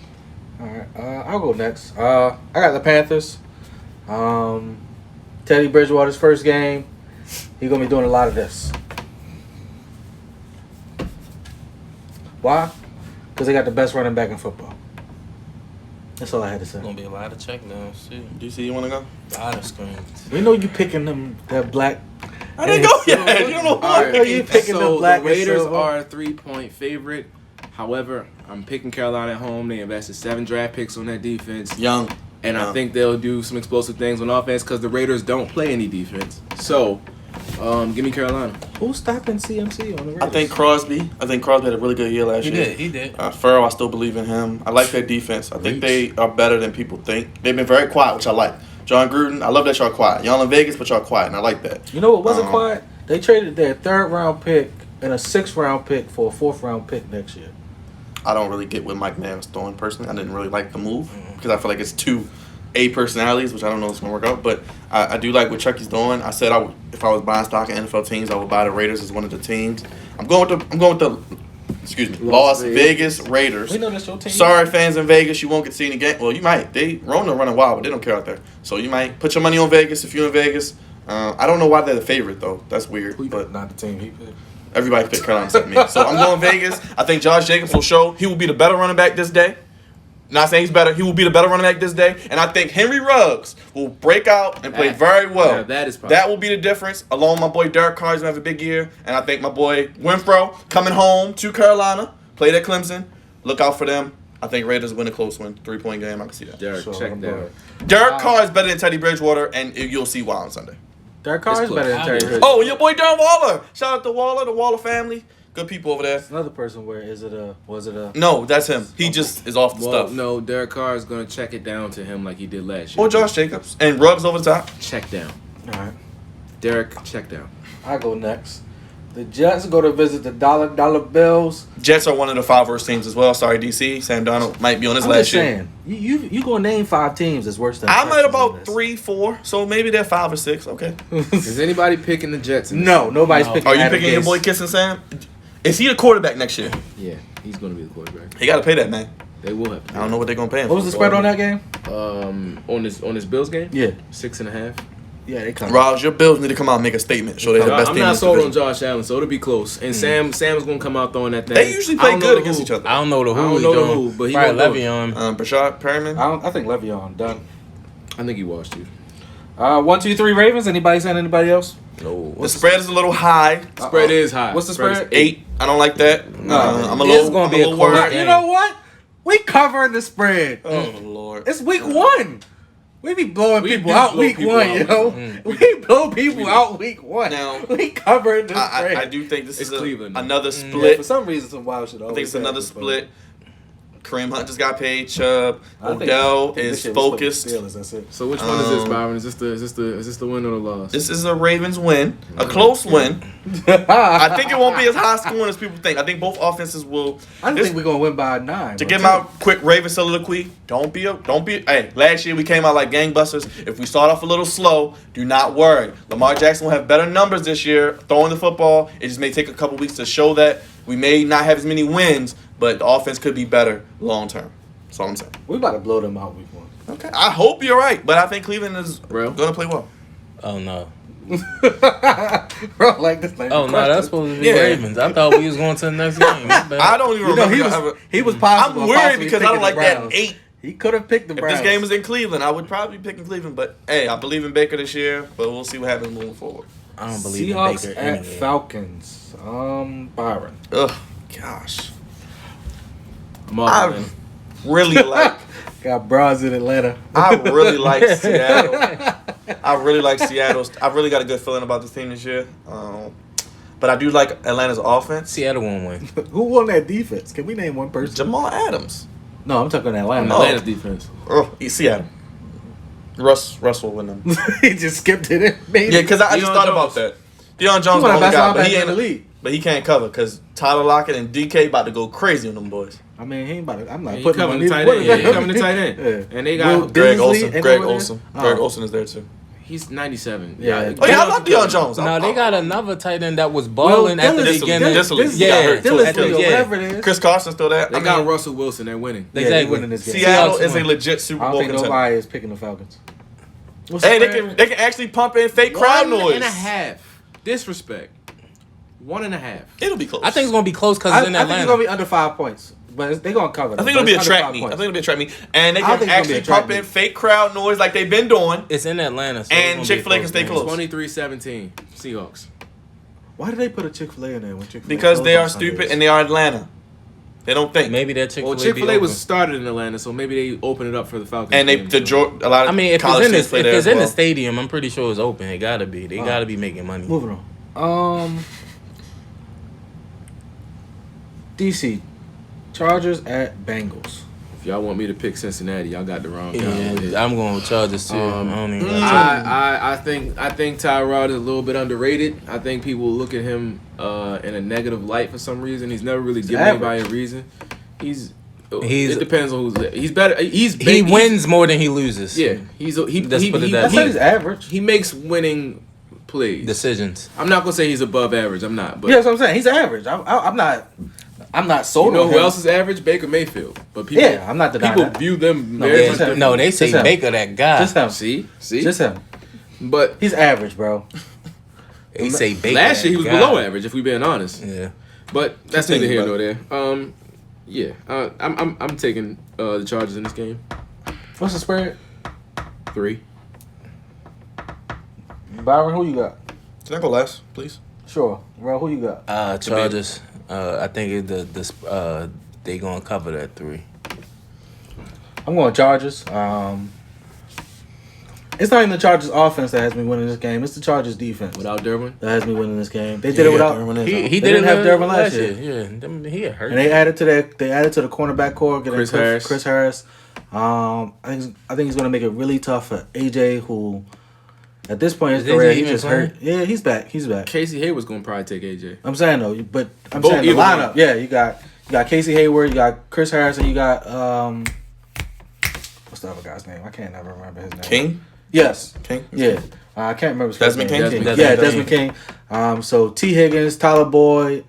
Speaker 3: All right, I'll go next. I got the Panthers. Teddy Bridgewater's first game. He's gonna be doing a lot of this. Why? Because they got the best running back in football. That's all I had to say.
Speaker 2: It's gonna be a lot of checkdowns too.
Speaker 1: DC, you want to go?
Speaker 2: A lot of screens.
Speaker 3: We know you picking them that black.
Speaker 1: I didn't go yet. You don't know
Speaker 3: All
Speaker 1: what.
Speaker 3: right, you picking the black
Speaker 4: the
Speaker 3: and
Speaker 4: Raiders
Speaker 3: silver.
Speaker 4: are a 3-point favorite. However, I'm picking Carolina at home. They invested 7 draft picks on that defense.
Speaker 1: Young.
Speaker 4: And I think they'll do some explosive things on offense because the Raiders don't play any defense. So, give me Carolina.
Speaker 3: Who's stopping CMC on the Raiders?
Speaker 1: I think Crosby had a really good year last year.
Speaker 2: He did.
Speaker 1: Farrell, I still believe in him. I like their defense. I think they are better than people think. They've been very quiet, which I like. John Gruden, I love that y'all quiet. Y'all in Vegas, but y'all quiet, and I like that.
Speaker 3: You know what wasn't quiet? They traded their 3rd round pick and a 6th round pick for a 4th round pick next year.
Speaker 1: I don't really get what Mike Mann was throwing personally. I didn't really like the move because I feel like it's too A personalities, which I don't know if it's gonna work out. But I do like what Chucky's doing. I said if I was buying stock in NFL teams, I would buy the Raiders as one of the teams. I'm going with the Las Vegas Raiders.
Speaker 3: We know that's your team.
Speaker 1: Sorry, fans in Vegas, you won't get to see any game. Well, you might. Rona running wild, but they don't care out there. So you might put your money on Vegas if you're in Vegas. I don't know why they're the favorite though. That's weird. But
Speaker 3: Not the team he picked.
Speaker 1: everybody picked Carolina except me. So I'm going Vegas. I think Josh Jacobs will show he will be the better running back this day. Not saying he's better. He will be the better running back this day. And I think Henry Ruggs will break out and play very well.
Speaker 4: Yeah, that is possible.
Speaker 1: That will be the difference. Along with my boy Derek Carr, he's going to have a big year. And I think my boy Winfro coming home to Carolina, played at Clemson. Look out for them. I think Raiders win a close one. 3-point game. I can see that.
Speaker 4: Derek, check down.
Speaker 1: Derek Carr is better than Teddy Bridgewater, and you'll see why on Sunday.
Speaker 3: Derek Carr is
Speaker 4: It's
Speaker 3: better than
Speaker 2: close.
Speaker 3: Terry Bridgewater.
Speaker 1: Oh, and your boy Darren Waller. Shout out to Waller, the Waller family. Good people over there.
Speaker 3: Another person where was it a
Speaker 1: No, that's him. He just is off the
Speaker 4: Well,
Speaker 1: stuff.
Speaker 4: no, Derek Carr is going to check it down to him like he did last year.
Speaker 1: Or Josh Jacobs. And Ruggs over the top.
Speaker 4: Check down.
Speaker 3: all right.
Speaker 4: Derek, check down.
Speaker 3: I go next. The Jets go to visit the dollar bills.
Speaker 1: Jets are one of the 5 worst teams as well. Sorry, DC. Sam Darnold might be on his
Speaker 3: I'm
Speaker 1: last
Speaker 3: just
Speaker 1: year.
Speaker 3: saying, you gonna name 5 teams that's worse than
Speaker 1: I'm
Speaker 3: Texas
Speaker 1: at
Speaker 3: in
Speaker 1: about
Speaker 3: this.
Speaker 1: 3, 4. So maybe they're 5 or 6. Okay.
Speaker 4: Is anybody picking the Jets? in this?
Speaker 3: No, nobody's
Speaker 2: No.
Speaker 3: picking.
Speaker 1: Are you
Speaker 3: Adam
Speaker 1: picking your
Speaker 3: Gase.
Speaker 1: boy Kissing Sam? Is he the quarterback next year?
Speaker 4: Yeah, he's going to be the quarterback.
Speaker 1: He got to pay that, man.
Speaker 4: They will have to.
Speaker 1: I don't know what they're going to pay him
Speaker 3: What was the
Speaker 1: for.
Speaker 3: spread on that game?
Speaker 4: On his Bills game?
Speaker 3: Yeah.
Speaker 4: 6.5.
Speaker 3: Yeah, they come.
Speaker 1: Roz, your Bills need to come out and make a statement. Show they're the best
Speaker 4: I'm
Speaker 1: team in
Speaker 4: not
Speaker 1: this
Speaker 4: sold on
Speaker 1: division.
Speaker 4: Josh Allen, so it'll be close. And Sam's gonna come out throwing that thing.
Speaker 1: They usually
Speaker 4: I
Speaker 1: play
Speaker 4: don't know
Speaker 1: good
Speaker 4: the
Speaker 1: against
Speaker 4: who.
Speaker 1: each other.
Speaker 2: I don't know the who.
Speaker 4: I don't
Speaker 2: he
Speaker 4: know the
Speaker 2: doing.
Speaker 4: who, but he
Speaker 2: probably
Speaker 4: gonna do it.
Speaker 2: Le'Veon.
Speaker 1: Brashad Perriman.
Speaker 3: I think Le'Veon done.
Speaker 4: I think he washed you.
Speaker 3: 1, 2, 3 Ravens. Anybody saying anybody else?
Speaker 2: No.
Speaker 1: The spread is a little high.
Speaker 4: Spread is high.
Speaker 3: What's the spread?
Speaker 1: 8. I don't like that.
Speaker 3: No.
Speaker 1: I'm a
Speaker 2: It's
Speaker 1: little.
Speaker 2: gonna
Speaker 1: I'm
Speaker 2: be
Speaker 1: a
Speaker 2: a
Speaker 1: little
Speaker 2: close
Speaker 1: worried.
Speaker 2: game.
Speaker 3: You know what? We covering the spread.
Speaker 1: Oh Lord.
Speaker 3: It's week 1. We be blowing
Speaker 4: We
Speaker 3: people
Speaker 4: do
Speaker 3: out
Speaker 4: blow
Speaker 3: week
Speaker 4: people
Speaker 3: 1,
Speaker 4: out
Speaker 3: you know? We blow people out week 1.
Speaker 1: Now,
Speaker 3: we covering the spread.
Speaker 1: I do think this
Speaker 4: It's
Speaker 1: is
Speaker 4: Cleveland.
Speaker 1: another
Speaker 3: Yeah,
Speaker 1: split.
Speaker 3: for some reason, some wild shit.
Speaker 1: I think it's another split. Kareem Hunt just got paid. Chubb. Odell is focused.
Speaker 3: That's it.
Speaker 4: So which one is this, Byron? Is this the win or the loss?
Speaker 1: This is a Ravens win, a close win. I think it won't be as high scoring as people think. I think both offenses will.
Speaker 3: I think we're gonna win by 9.
Speaker 1: To give out quick Ravens soliloquy, don't be. Hey, last year we came out like gangbusters. If we start off a little slow, do not worry. Lamar Jackson will have better numbers this year throwing the football. It just may take a couple weeks to show that we may not have as many wins, but the offense could be better long term. That's all I'm saying.
Speaker 3: We about to blow them out week 1.
Speaker 1: Okay, I hope you're right, but I think Cleveland is
Speaker 4: Bro.
Speaker 1: going to play well.
Speaker 2: Oh no.
Speaker 3: Bro, like this. Like
Speaker 2: Oh no, that's supposed to be
Speaker 1: Yeah.
Speaker 2: Ravens. I thought we was going to the next game. My bad.
Speaker 1: I don't even
Speaker 3: You know,
Speaker 1: remember.
Speaker 3: he was possible.
Speaker 1: I'm worried
Speaker 3: possibly
Speaker 1: because I don't
Speaker 3: picking
Speaker 1: like
Speaker 3: the
Speaker 1: that
Speaker 3: Browns.
Speaker 1: 8.
Speaker 3: He could have picked the
Speaker 1: If
Speaker 3: Browns.
Speaker 1: this game was in Cleveland, I would probably be picking Cleveland. But hey, I believe in Baker this year, but we'll see what happens moving forward.
Speaker 2: I don't believe
Speaker 3: Seahawks
Speaker 2: in Baker.
Speaker 3: at
Speaker 2: anyway.
Speaker 3: Falcons. Byron.
Speaker 1: Ugh, gosh.
Speaker 4: I'm off,
Speaker 1: I
Speaker 4: man.
Speaker 1: really like.
Speaker 3: Got bras in Atlanta.
Speaker 1: I really like Seattle. I really like Seattle. I really got a good feeling about this team this year. But I do like Atlanta's offense.
Speaker 2: Seattle won't win.
Speaker 3: Who won that defense? Can we name one person?
Speaker 1: Jamal Adams.
Speaker 3: No, I'm talking Atlanta.
Speaker 4: Atlanta's defense.
Speaker 1: Oh, Seattle. Russell win them.
Speaker 3: He just skipped it. Maybe.
Speaker 1: Yeah, because I just
Speaker 4: Deion
Speaker 1: thought
Speaker 4: Jones.
Speaker 1: about that. Deion Jones
Speaker 3: He's one
Speaker 1: the
Speaker 3: of the
Speaker 1: only
Speaker 3: best
Speaker 1: guy, but
Speaker 3: linebackers
Speaker 1: he
Speaker 3: in the
Speaker 1: ain't.
Speaker 3: league.
Speaker 1: But he can't cover because Tyler Lockett and DK about to go crazy on them boys.
Speaker 3: I mean, he ain't about to. I'm not
Speaker 4: He
Speaker 3: putting him
Speaker 4: coming
Speaker 3: on
Speaker 4: to
Speaker 3: either
Speaker 4: tight
Speaker 3: one
Speaker 4: end.
Speaker 3: of
Speaker 4: Yeah,
Speaker 3: them.
Speaker 4: he coming to tight end.
Speaker 3: Yeah.
Speaker 4: And they
Speaker 3: Will
Speaker 4: got
Speaker 1: Greg
Speaker 3: Beasley
Speaker 1: Olson.
Speaker 3: ain't
Speaker 1: Greg
Speaker 3: over there?
Speaker 1: Olson.
Speaker 3: Oh.
Speaker 1: Greg Olson is there too.
Speaker 4: he's 97.
Speaker 3: Yeah.
Speaker 1: Oh yeah, I love Deion Jones.
Speaker 2: No, they got another tight end that was balling at the
Speaker 1: Disley.
Speaker 2: beginning.
Speaker 1: Disley.
Speaker 2: Yeah,
Speaker 1: Got hurt, too.
Speaker 2: Disley,
Speaker 3: Disley, or
Speaker 2: yeah.
Speaker 3: whatever it is.
Speaker 1: Chris Carson's still there.
Speaker 4: They got Russell Wilson. They're winning.
Speaker 3: Yeah,
Speaker 2: Exactly.
Speaker 3: they winning this game.
Speaker 1: Seattle
Speaker 2: Seahawks
Speaker 1: is a
Speaker 2: win.
Speaker 1: legit Super
Speaker 3: I don't
Speaker 1: Bowl
Speaker 3: think
Speaker 1: contender.
Speaker 3: nobody is picking the Falcons. What's the
Speaker 1: Hey,
Speaker 3: spread?
Speaker 1: they can actually pump in fake crowd noise.
Speaker 4: 1.5. Disrespect. 1.5.
Speaker 1: It'll be close.
Speaker 2: I think it's gonna be close because
Speaker 3: I
Speaker 2: it's in
Speaker 3: think it's
Speaker 2: Atlanta.
Speaker 3: gonna be under 5 points, but they're gonna cover.
Speaker 1: I think it'll be a track meet. I think it'll be a track meet, and they
Speaker 3: I
Speaker 1: can
Speaker 3: think it's gonna be
Speaker 1: actually
Speaker 3: a track
Speaker 1: pump in
Speaker 3: meet.
Speaker 1: fake crowd noise like they've been doing.
Speaker 2: It's in Atlanta. So
Speaker 1: And
Speaker 2: it's gonna be a
Speaker 1: Chick-fil-A can stay
Speaker 2: game.
Speaker 1: close.
Speaker 4: 23-17. Seahawks.
Speaker 3: Why did they put a Chick-fil-A in there? When Chick-fil-A
Speaker 1: Because they are
Speaker 3: closed on
Speaker 1: stupid
Speaker 3: Sundays?
Speaker 1: and they are Atlanta. They don't think.
Speaker 2: Maybe that Chick-fil-A.
Speaker 4: Well, Chick-fil-A was started in Atlanta, so maybe they open it up for the Falcons.
Speaker 1: And they
Speaker 4: game,
Speaker 1: the
Speaker 4: so.
Speaker 1: a lot of
Speaker 2: I mean, if
Speaker 1: college
Speaker 2: it's in
Speaker 1: teams
Speaker 2: the,
Speaker 1: play
Speaker 2: if
Speaker 1: there
Speaker 2: it's
Speaker 1: as
Speaker 2: in the
Speaker 1: well.
Speaker 2: stadium, I'm pretty sure it's open. It gotta be. They gotta be making money.
Speaker 3: Moving on. DC, Chargers at Bengals.
Speaker 4: If y'all want me to pick Cincinnati, y'all got the wrong guy. over here.
Speaker 2: Yeah, I'm going to Chargers too. I don't even got
Speaker 4: I think Tyrod is a little bit underrated. I think people look at him in a negative light for some reason. He's never really given anybody a reason. It depends on who's there. He's better.
Speaker 2: He wins more than he loses.
Speaker 4: Yeah,
Speaker 2: Let's put it
Speaker 3: I
Speaker 2: that
Speaker 3: said
Speaker 2: way.
Speaker 3: he's average.
Speaker 4: he makes winning plays.
Speaker 2: Decisions.
Speaker 4: I'm not gonna say he's above average. I'm not. But
Speaker 3: Yeah, that's what I'm saying. He's average. I'm not sold
Speaker 4: you know
Speaker 3: on
Speaker 4: who
Speaker 3: him.
Speaker 4: else is average? Baker Mayfield. But people,
Speaker 3: Yeah, I'm not denying
Speaker 4: people
Speaker 3: that.
Speaker 4: view them
Speaker 3: No,
Speaker 4: very
Speaker 3: yeah,
Speaker 4: much.
Speaker 3: just him.
Speaker 2: No, they say
Speaker 3: Just him.
Speaker 2: Baker that guy.
Speaker 3: Just him.
Speaker 4: See,
Speaker 3: Just him.
Speaker 4: But
Speaker 3: He's average, bro.
Speaker 2: They say Baker.
Speaker 4: last year he was
Speaker 2: that guy.
Speaker 4: below average, if we being honest.
Speaker 2: Yeah.
Speaker 4: But that's neither here
Speaker 1: Continue,
Speaker 4: nor there. Yeah, I'm taking the Chargers in this game.
Speaker 3: What's the spread?
Speaker 4: 3.
Speaker 3: Byron, who you got?
Speaker 1: Can I go last, please?
Speaker 3: Sure. Bro, who you got?
Speaker 2: Chargers. I think they gonna cover that 3.
Speaker 3: I'm going Chargers. It's not even the Chargers offense that has me winning this game. It's the Chargers defense
Speaker 4: Without Derwin?
Speaker 3: that has me winning this game. They did it without.
Speaker 2: He
Speaker 3: They
Speaker 2: didn't
Speaker 3: have Derwin last year.
Speaker 2: Yeah, he had hurt.
Speaker 3: And they added to the cornerback core, getting
Speaker 4: Chris
Speaker 3: Harris. I think he's gonna make it really tough for AJ, who at this point in his
Speaker 2: Is AJ
Speaker 3: career he
Speaker 2: even
Speaker 3: just
Speaker 2: playing?
Speaker 3: hurt. Yeah, he's back. He's back.
Speaker 4: Casey Hayward's going to probably take AJ.
Speaker 3: I'm saying though, but I'm
Speaker 4: Both
Speaker 3: saying the
Speaker 4: either
Speaker 3: lineup.
Speaker 4: one.
Speaker 3: Yeah, you got Casey Hayward, you got Chris Harris, and you got what's the other guy's name? I can't never remember his name.
Speaker 1: King?
Speaker 3: Yes.
Speaker 1: King?
Speaker 3: Yeah. I can't remember his first
Speaker 1: Desmond
Speaker 3: name.
Speaker 1: King?
Speaker 3: Yeah, Desmond King. So T. Higgins, Tyler Boyd,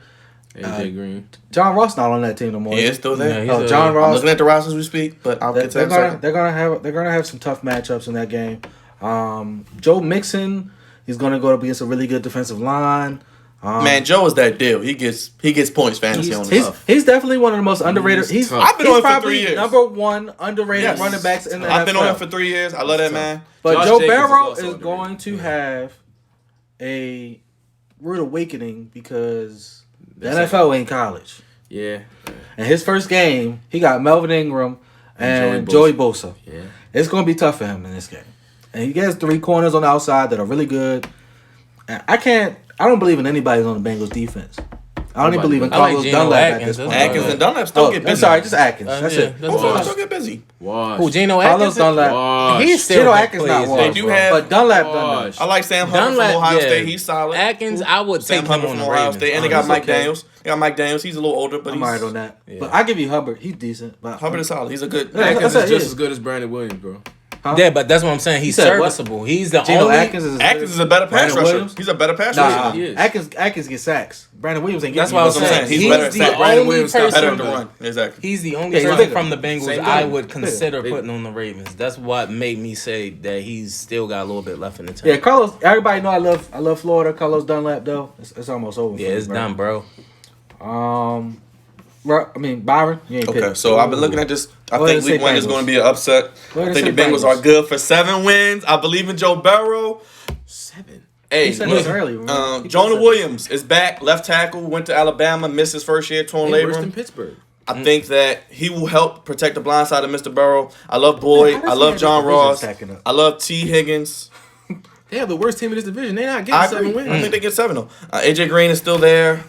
Speaker 4: AJ Green.
Speaker 3: John Ross not on that team no more.
Speaker 1: He
Speaker 3: is
Speaker 1: is
Speaker 3: he?
Speaker 1: still there.
Speaker 2: Yeah,
Speaker 3: John
Speaker 1: I'm
Speaker 3: Ross.
Speaker 1: looking at the rosters as we speak, but I'll get to that in a second.
Speaker 3: They're gonna have some tough matchups in that game. Joe Mixon, he's going to go up against a really good defensive line.
Speaker 1: Man, Joe is that deal. He gets points fantasy on the stuff.
Speaker 3: He's definitely one of the most underrated.
Speaker 1: I've been on him for 3 years.
Speaker 3: Number one underrated running backs in the NFL.
Speaker 1: I've been on him for 3 years. I love that man.
Speaker 3: But
Speaker 4: Josh
Speaker 3: Joe
Speaker 4: Jacobs
Speaker 3: Burrow
Speaker 4: is
Speaker 3: is going to have a rude awakening because the NFL ain't college.
Speaker 4: Yeah.
Speaker 3: And his first game, he got Melvin Ingram and Joey Bosa.
Speaker 4: Yeah.
Speaker 3: It's going to be tough for him in this game. And he gets 3 corners on the outside that are really good. And I don't believe in anybody on the Bengals defense. I don't even believe in Carlos Dunlap at this point.
Speaker 1: Atkins and Dunlap still get busy.
Speaker 3: I'm sorry, just Atkins. That's it.
Speaker 1: Still get busy.
Speaker 2: Who, Geno
Speaker 3: Carlos
Speaker 2: Atkins?
Speaker 3: Dunlap.
Speaker 2: He's still
Speaker 3: Geno
Speaker 2: good
Speaker 3: Atkins
Speaker 2: plays,
Speaker 3: not
Speaker 2: though.
Speaker 3: washed,
Speaker 1: They do have-
Speaker 3: but Dunlap done that.
Speaker 1: I like Sam Hubbard from Ohio State. He's solid.
Speaker 2: Atkins, I would
Speaker 1: Sam
Speaker 2: take him
Speaker 1: Hubbard
Speaker 2: on
Speaker 1: from
Speaker 2: the
Speaker 1: Ohio
Speaker 2: Ravens.
Speaker 1: State. And they got Mike Daniels. He's a little older, but
Speaker 3: I'm
Speaker 1: he's
Speaker 3: alright on that.
Speaker 2: Yeah.
Speaker 3: But I give you Hubbard. He's decent. But
Speaker 1: Hubbard is solid. He's a good.
Speaker 3: Yeah,
Speaker 4: Atkins
Speaker 3: that's
Speaker 4: is
Speaker 3: it,
Speaker 4: just
Speaker 3: yeah.
Speaker 4: as good as Brandon Williams, bro.
Speaker 3: Huh?
Speaker 2: Yeah, but that's what I'm saying. He's
Speaker 3: You said what?
Speaker 2: serviceable. He's the
Speaker 3: Geno
Speaker 2: only.
Speaker 3: Atkins
Speaker 1: Atkins is a better pass
Speaker 3: Brandon
Speaker 1: rusher.
Speaker 3: Williams?
Speaker 1: He's a better pass
Speaker 3: Nah,
Speaker 1: rusher.
Speaker 4: He is.
Speaker 3: Atkins gets sacks. Brandon Williams ain't
Speaker 2: That's
Speaker 3: getting
Speaker 2: what I was
Speaker 1: That's what I'm
Speaker 2: saying.
Speaker 1: saying. He's better
Speaker 2: He's
Speaker 1: at
Speaker 2: the
Speaker 1: sack. Brandon
Speaker 2: only
Speaker 4: Williams got
Speaker 1: Better
Speaker 2: person.
Speaker 1: than the run. Exactly.
Speaker 2: He's the only
Speaker 3: Yeah, he's
Speaker 2: person
Speaker 3: bigger.
Speaker 2: from the Bengals
Speaker 4: Same
Speaker 2: I
Speaker 4: thing.
Speaker 2: would consider
Speaker 4: Bigger.
Speaker 2: putting on the Ravens. That's what made me say that he's still got a little bit left in the tank.
Speaker 3: Yeah, Carlos. Everybody know I love Florida. Carlos Dunlap though. It's almost over.
Speaker 2: Yeah,
Speaker 3: for
Speaker 2: it's
Speaker 3: me,
Speaker 2: done, bro.
Speaker 3: Byron. You ain't
Speaker 1: Okay,
Speaker 3: picked.
Speaker 1: so I've been looking at this. I
Speaker 3: Go ahead
Speaker 1: think
Speaker 3: and say
Speaker 1: week 1 is
Speaker 3: Bengals.
Speaker 1: going to be an upset.
Speaker 3: Go ahead
Speaker 1: I think
Speaker 3: and
Speaker 1: the
Speaker 3: say
Speaker 1: Bengals
Speaker 3: Bengals.
Speaker 1: are good for 7 wins. I believe in Joe Burrow.
Speaker 4: 7.
Speaker 1: Hey,
Speaker 3: He said
Speaker 1: look,
Speaker 3: this early. He
Speaker 1: Jonah
Speaker 3: said-
Speaker 1: Williams is back, left tackle, went to Alabama, missed his first year, torn
Speaker 4: Worse than
Speaker 1: labrum.
Speaker 4: Pittsburgh.
Speaker 1: I think that he will help protect the blind side of Mr. Burrow. I love Boyd.
Speaker 3: How does
Speaker 1: I
Speaker 3: he
Speaker 1: love
Speaker 3: have
Speaker 1: John
Speaker 3: the division
Speaker 1: Ross.
Speaker 3: stacking up?
Speaker 1: I love T. Higgins.
Speaker 4: They have the worst team in this division. They're not
Speaker 1: I
Speaker 4: getting
Speaker 1: agree.
Speaker 4: 7 wins.
Speaker 1: I think they get 7 though. AJ Green is still there.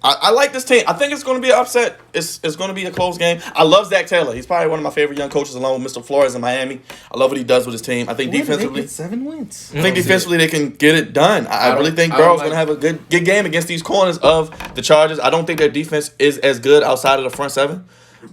Speaker 1: I like this team. I think it's going to be an upset. It's going to be a close game. I love Zach Taylor. He's probably one of my favorite young coaches, along with Mr. Flores in Miami. I love what he does with his team. I think
Speaker 3: Why did they
Speaker 1: defensively,
Speaker 3: get 7 wins.
Speaker 1: they can get it done. I really think
Speaker 4: I don't
Speaker 1: Burrow's
Speaker 4: like-
Speaker 1: going to have a good game against these corners of the Chargers. I don't think their defense is as good outside of the front 7,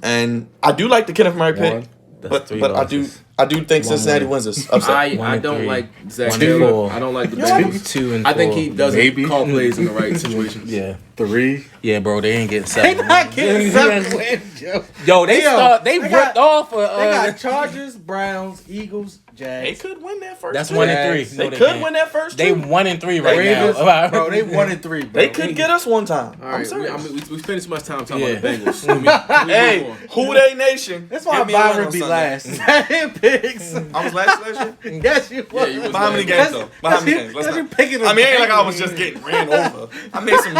Speaker 1: and I do like the Kenneth Murray pick.
Speaker 3: One.
Speaker 2: That's 3
Speaker 1: But
Speaker 2: losses.
Speaker 1: I do think Cincinnati
Speaker 2: win.
Speaker 1: wins this upset.
Speaker 4: I
Speaker 2: 1 and
Speaker 4: don't
Speaker 2: 3.
Speaker 4: like Zach
Speaker 2: 1 and
Speaker 4: Taylor.
Speaker 2: 4.
Speaker 4: I don't like the
Speaker 1: You
Speaker 4: Bengals.
Speaker 2: 2 and 4.
Speaker 4: I think he doesn't
Speaker 3: Maybe.
Speaker 4: call plays in the right situations.
Speaker 2: Yeah.
Speaker 3: 3.
Speaker 2: Yeah, bro, they ain't getting
Speaker 3: They
Speaker 2: 7.
Speaker 3: not getting 7 wins, yo.
Speaker 2: Yo, they
Speaker 3: They
Speaker 2: ripped
Speaker 3: got-
Speaker 2: off.
Speaker 3: They got Chargers, Browns, Eagles, Jags.
Speaker 1: They could win that first.
Speaker 2: That's
Speaker 1: two.
Speaker 2: 1 and 3.
Speaker 1: They
Speaker 2: No,
Speaker 1: could
Speaker 2: can't.
Speaker 1: win that first.
Speaker 2: They
Speaker 1: two.
Speaker 2: 1 and 3 right
Speaker 3: Ravens,
Speaker 2: now.
Speaker 3: bro, they 1 and 3. Bro.
Speaker 1: They could get us one time.
Speaker 4: All
Speaker 1: I'm
Speaker 4: right,
Speaker 1: serious.
Speaker 4: we spent too much time talking
Speaker 2: Yeah.
Speaker 4: about the Bengals. Can we
Speaker 1: Hey,
Speaker 4: move on?
Speaker 1: who they nation?
Speaker 3: That's why
Speaker 1: Give me a win
Speaker 3: Byron
Speaker 1: on
Speaker 3: be
Speaker 1: Sunday.
Speaker 3: last. Him picks.
Speaker 1: I was last year.
Speaker 3: Yes, you was.
Speaker 4: Yeah, you was
Speaker 1: By how many
Speaker 4: last.
Speaker 1: games though? By how many games? Let's
Speaker 3: That's you
Speaker 1: not.
Speaker 3: picking
Speaker 1: I mean, it ain't like I
Speaker 3: Bengals.
Speaker 1: was just getting ran over. I made some.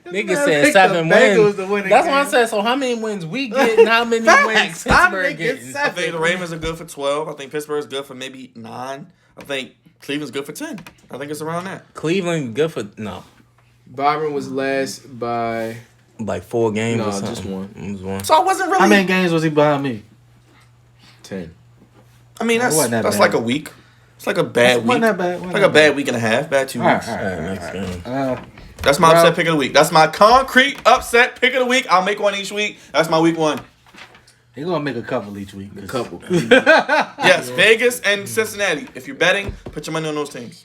Speaker 2: Nigga
Speaker 3: Man,
Speaker 2: said
Speaker 3: pick
Speaker 2: 7
Speaker 3: the Bengals
Speaker 2: wins.
Speaker 3: to win the
Speaker 2: That's what I
Speaker 3: game.
Speaker 2: said. So how many wins we get and how many wins
Speaker 3: Facts. I'm
Speaker 2: Pittsburgh
Speaker 3: thinking
Speaker 2: getting?
Speaker 3: 7.
Speaker 1: I think the Ravens are good for 12. I think Pittsburgh's good for maybe 9. I think Cleveland's good for 10. I think it's around that.
Speaker 2: Cleveland good for no,
Speaker 4: Byron was last by
Speaker 2: like 4 games
Speaker 4: No,
Speaker 2: or something.
Speaker 4: just one.
Speaker 2: It was 1.
Speaker 1: So I wasn't really.
Speaker 3: How many games was he behind me?
Speaker 4: 10.
Speaker 1: I mean,
Speaker 3: It wasn't that
Speaker 1: that's
Speaker 3: bad.
Speaker 1: like a week. It's like a bad week.
Speaker 3: Wasn't that bad.
Speaker 1: Like a bad week and a half. Bad 2
Speaker 3: All right,
Speaker 1: weeks.
Speaker 3: all right, all
Speaker 2: Next
Speaker 3: right.
Speaker 2: game.
Speaker 1: That's my
Speaker 3: Bro.
Speaker 1: upset pick of the week. That's my concrete upset pick of the week. I'll make one each week. That's my week 1.
Speaker 3: He's gonna make a couple each week.
Speaker 4: A couple.
Speaker 1: Yes, Vegas and Cincinnati. If you're betting, put your money on those teams.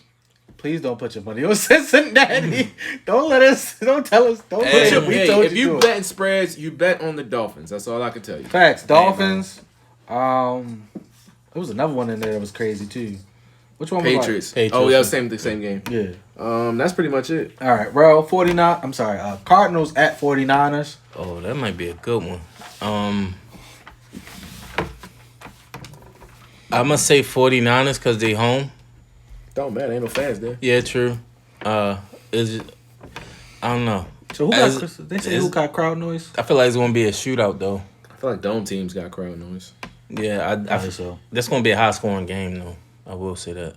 Speaker 3: Please don't put your money on Cincinnati. Don't let us. Don't tell us. Don't
Speaker 1: Hey,
Speaker 3: put your. We
Speaker 4: Hey,
Speaker 3: told
Speaker 4: if
Speaker 3: you.
Speaker 4: you
Speaker 3: to.
Speaker 4: betting spreads, you bet on the Dolphins. That's all I can tell you.
Speaker 3: Facts. Dolphins. There was another one in there that was crazy too. Which one was
Speaker 4: Patriots.
Speaker 2: Patriots.
Speaker 4: Oh, yeah, the same game.
Speaker 3: Like? Yeah.
Speaker 4: That's pretty much it.
Speaker 3: All right, bro. 49. I'm sorry. Cardinals at 49ers.
Speaker 2: Oh, that might be a good one. I'm gonna say 49ers because they home.
Speaker 4: Don't matter. Ain't no fans there.
Speaker 2: Yeah, true. Is it, I don't know.
Speaker 3: So who
Speaker 2: As-
Speaker 3: got? They say who got crowd noise?
Speaker 2: I feel like it's gonna be a shootout though.
Speaker 4: I feel like dome teams got crowd noise.
Speaker 2: Yeah, I
Speaker 3: think so.
Speaker 2: That's gonna be a high scoring game though. I will say that.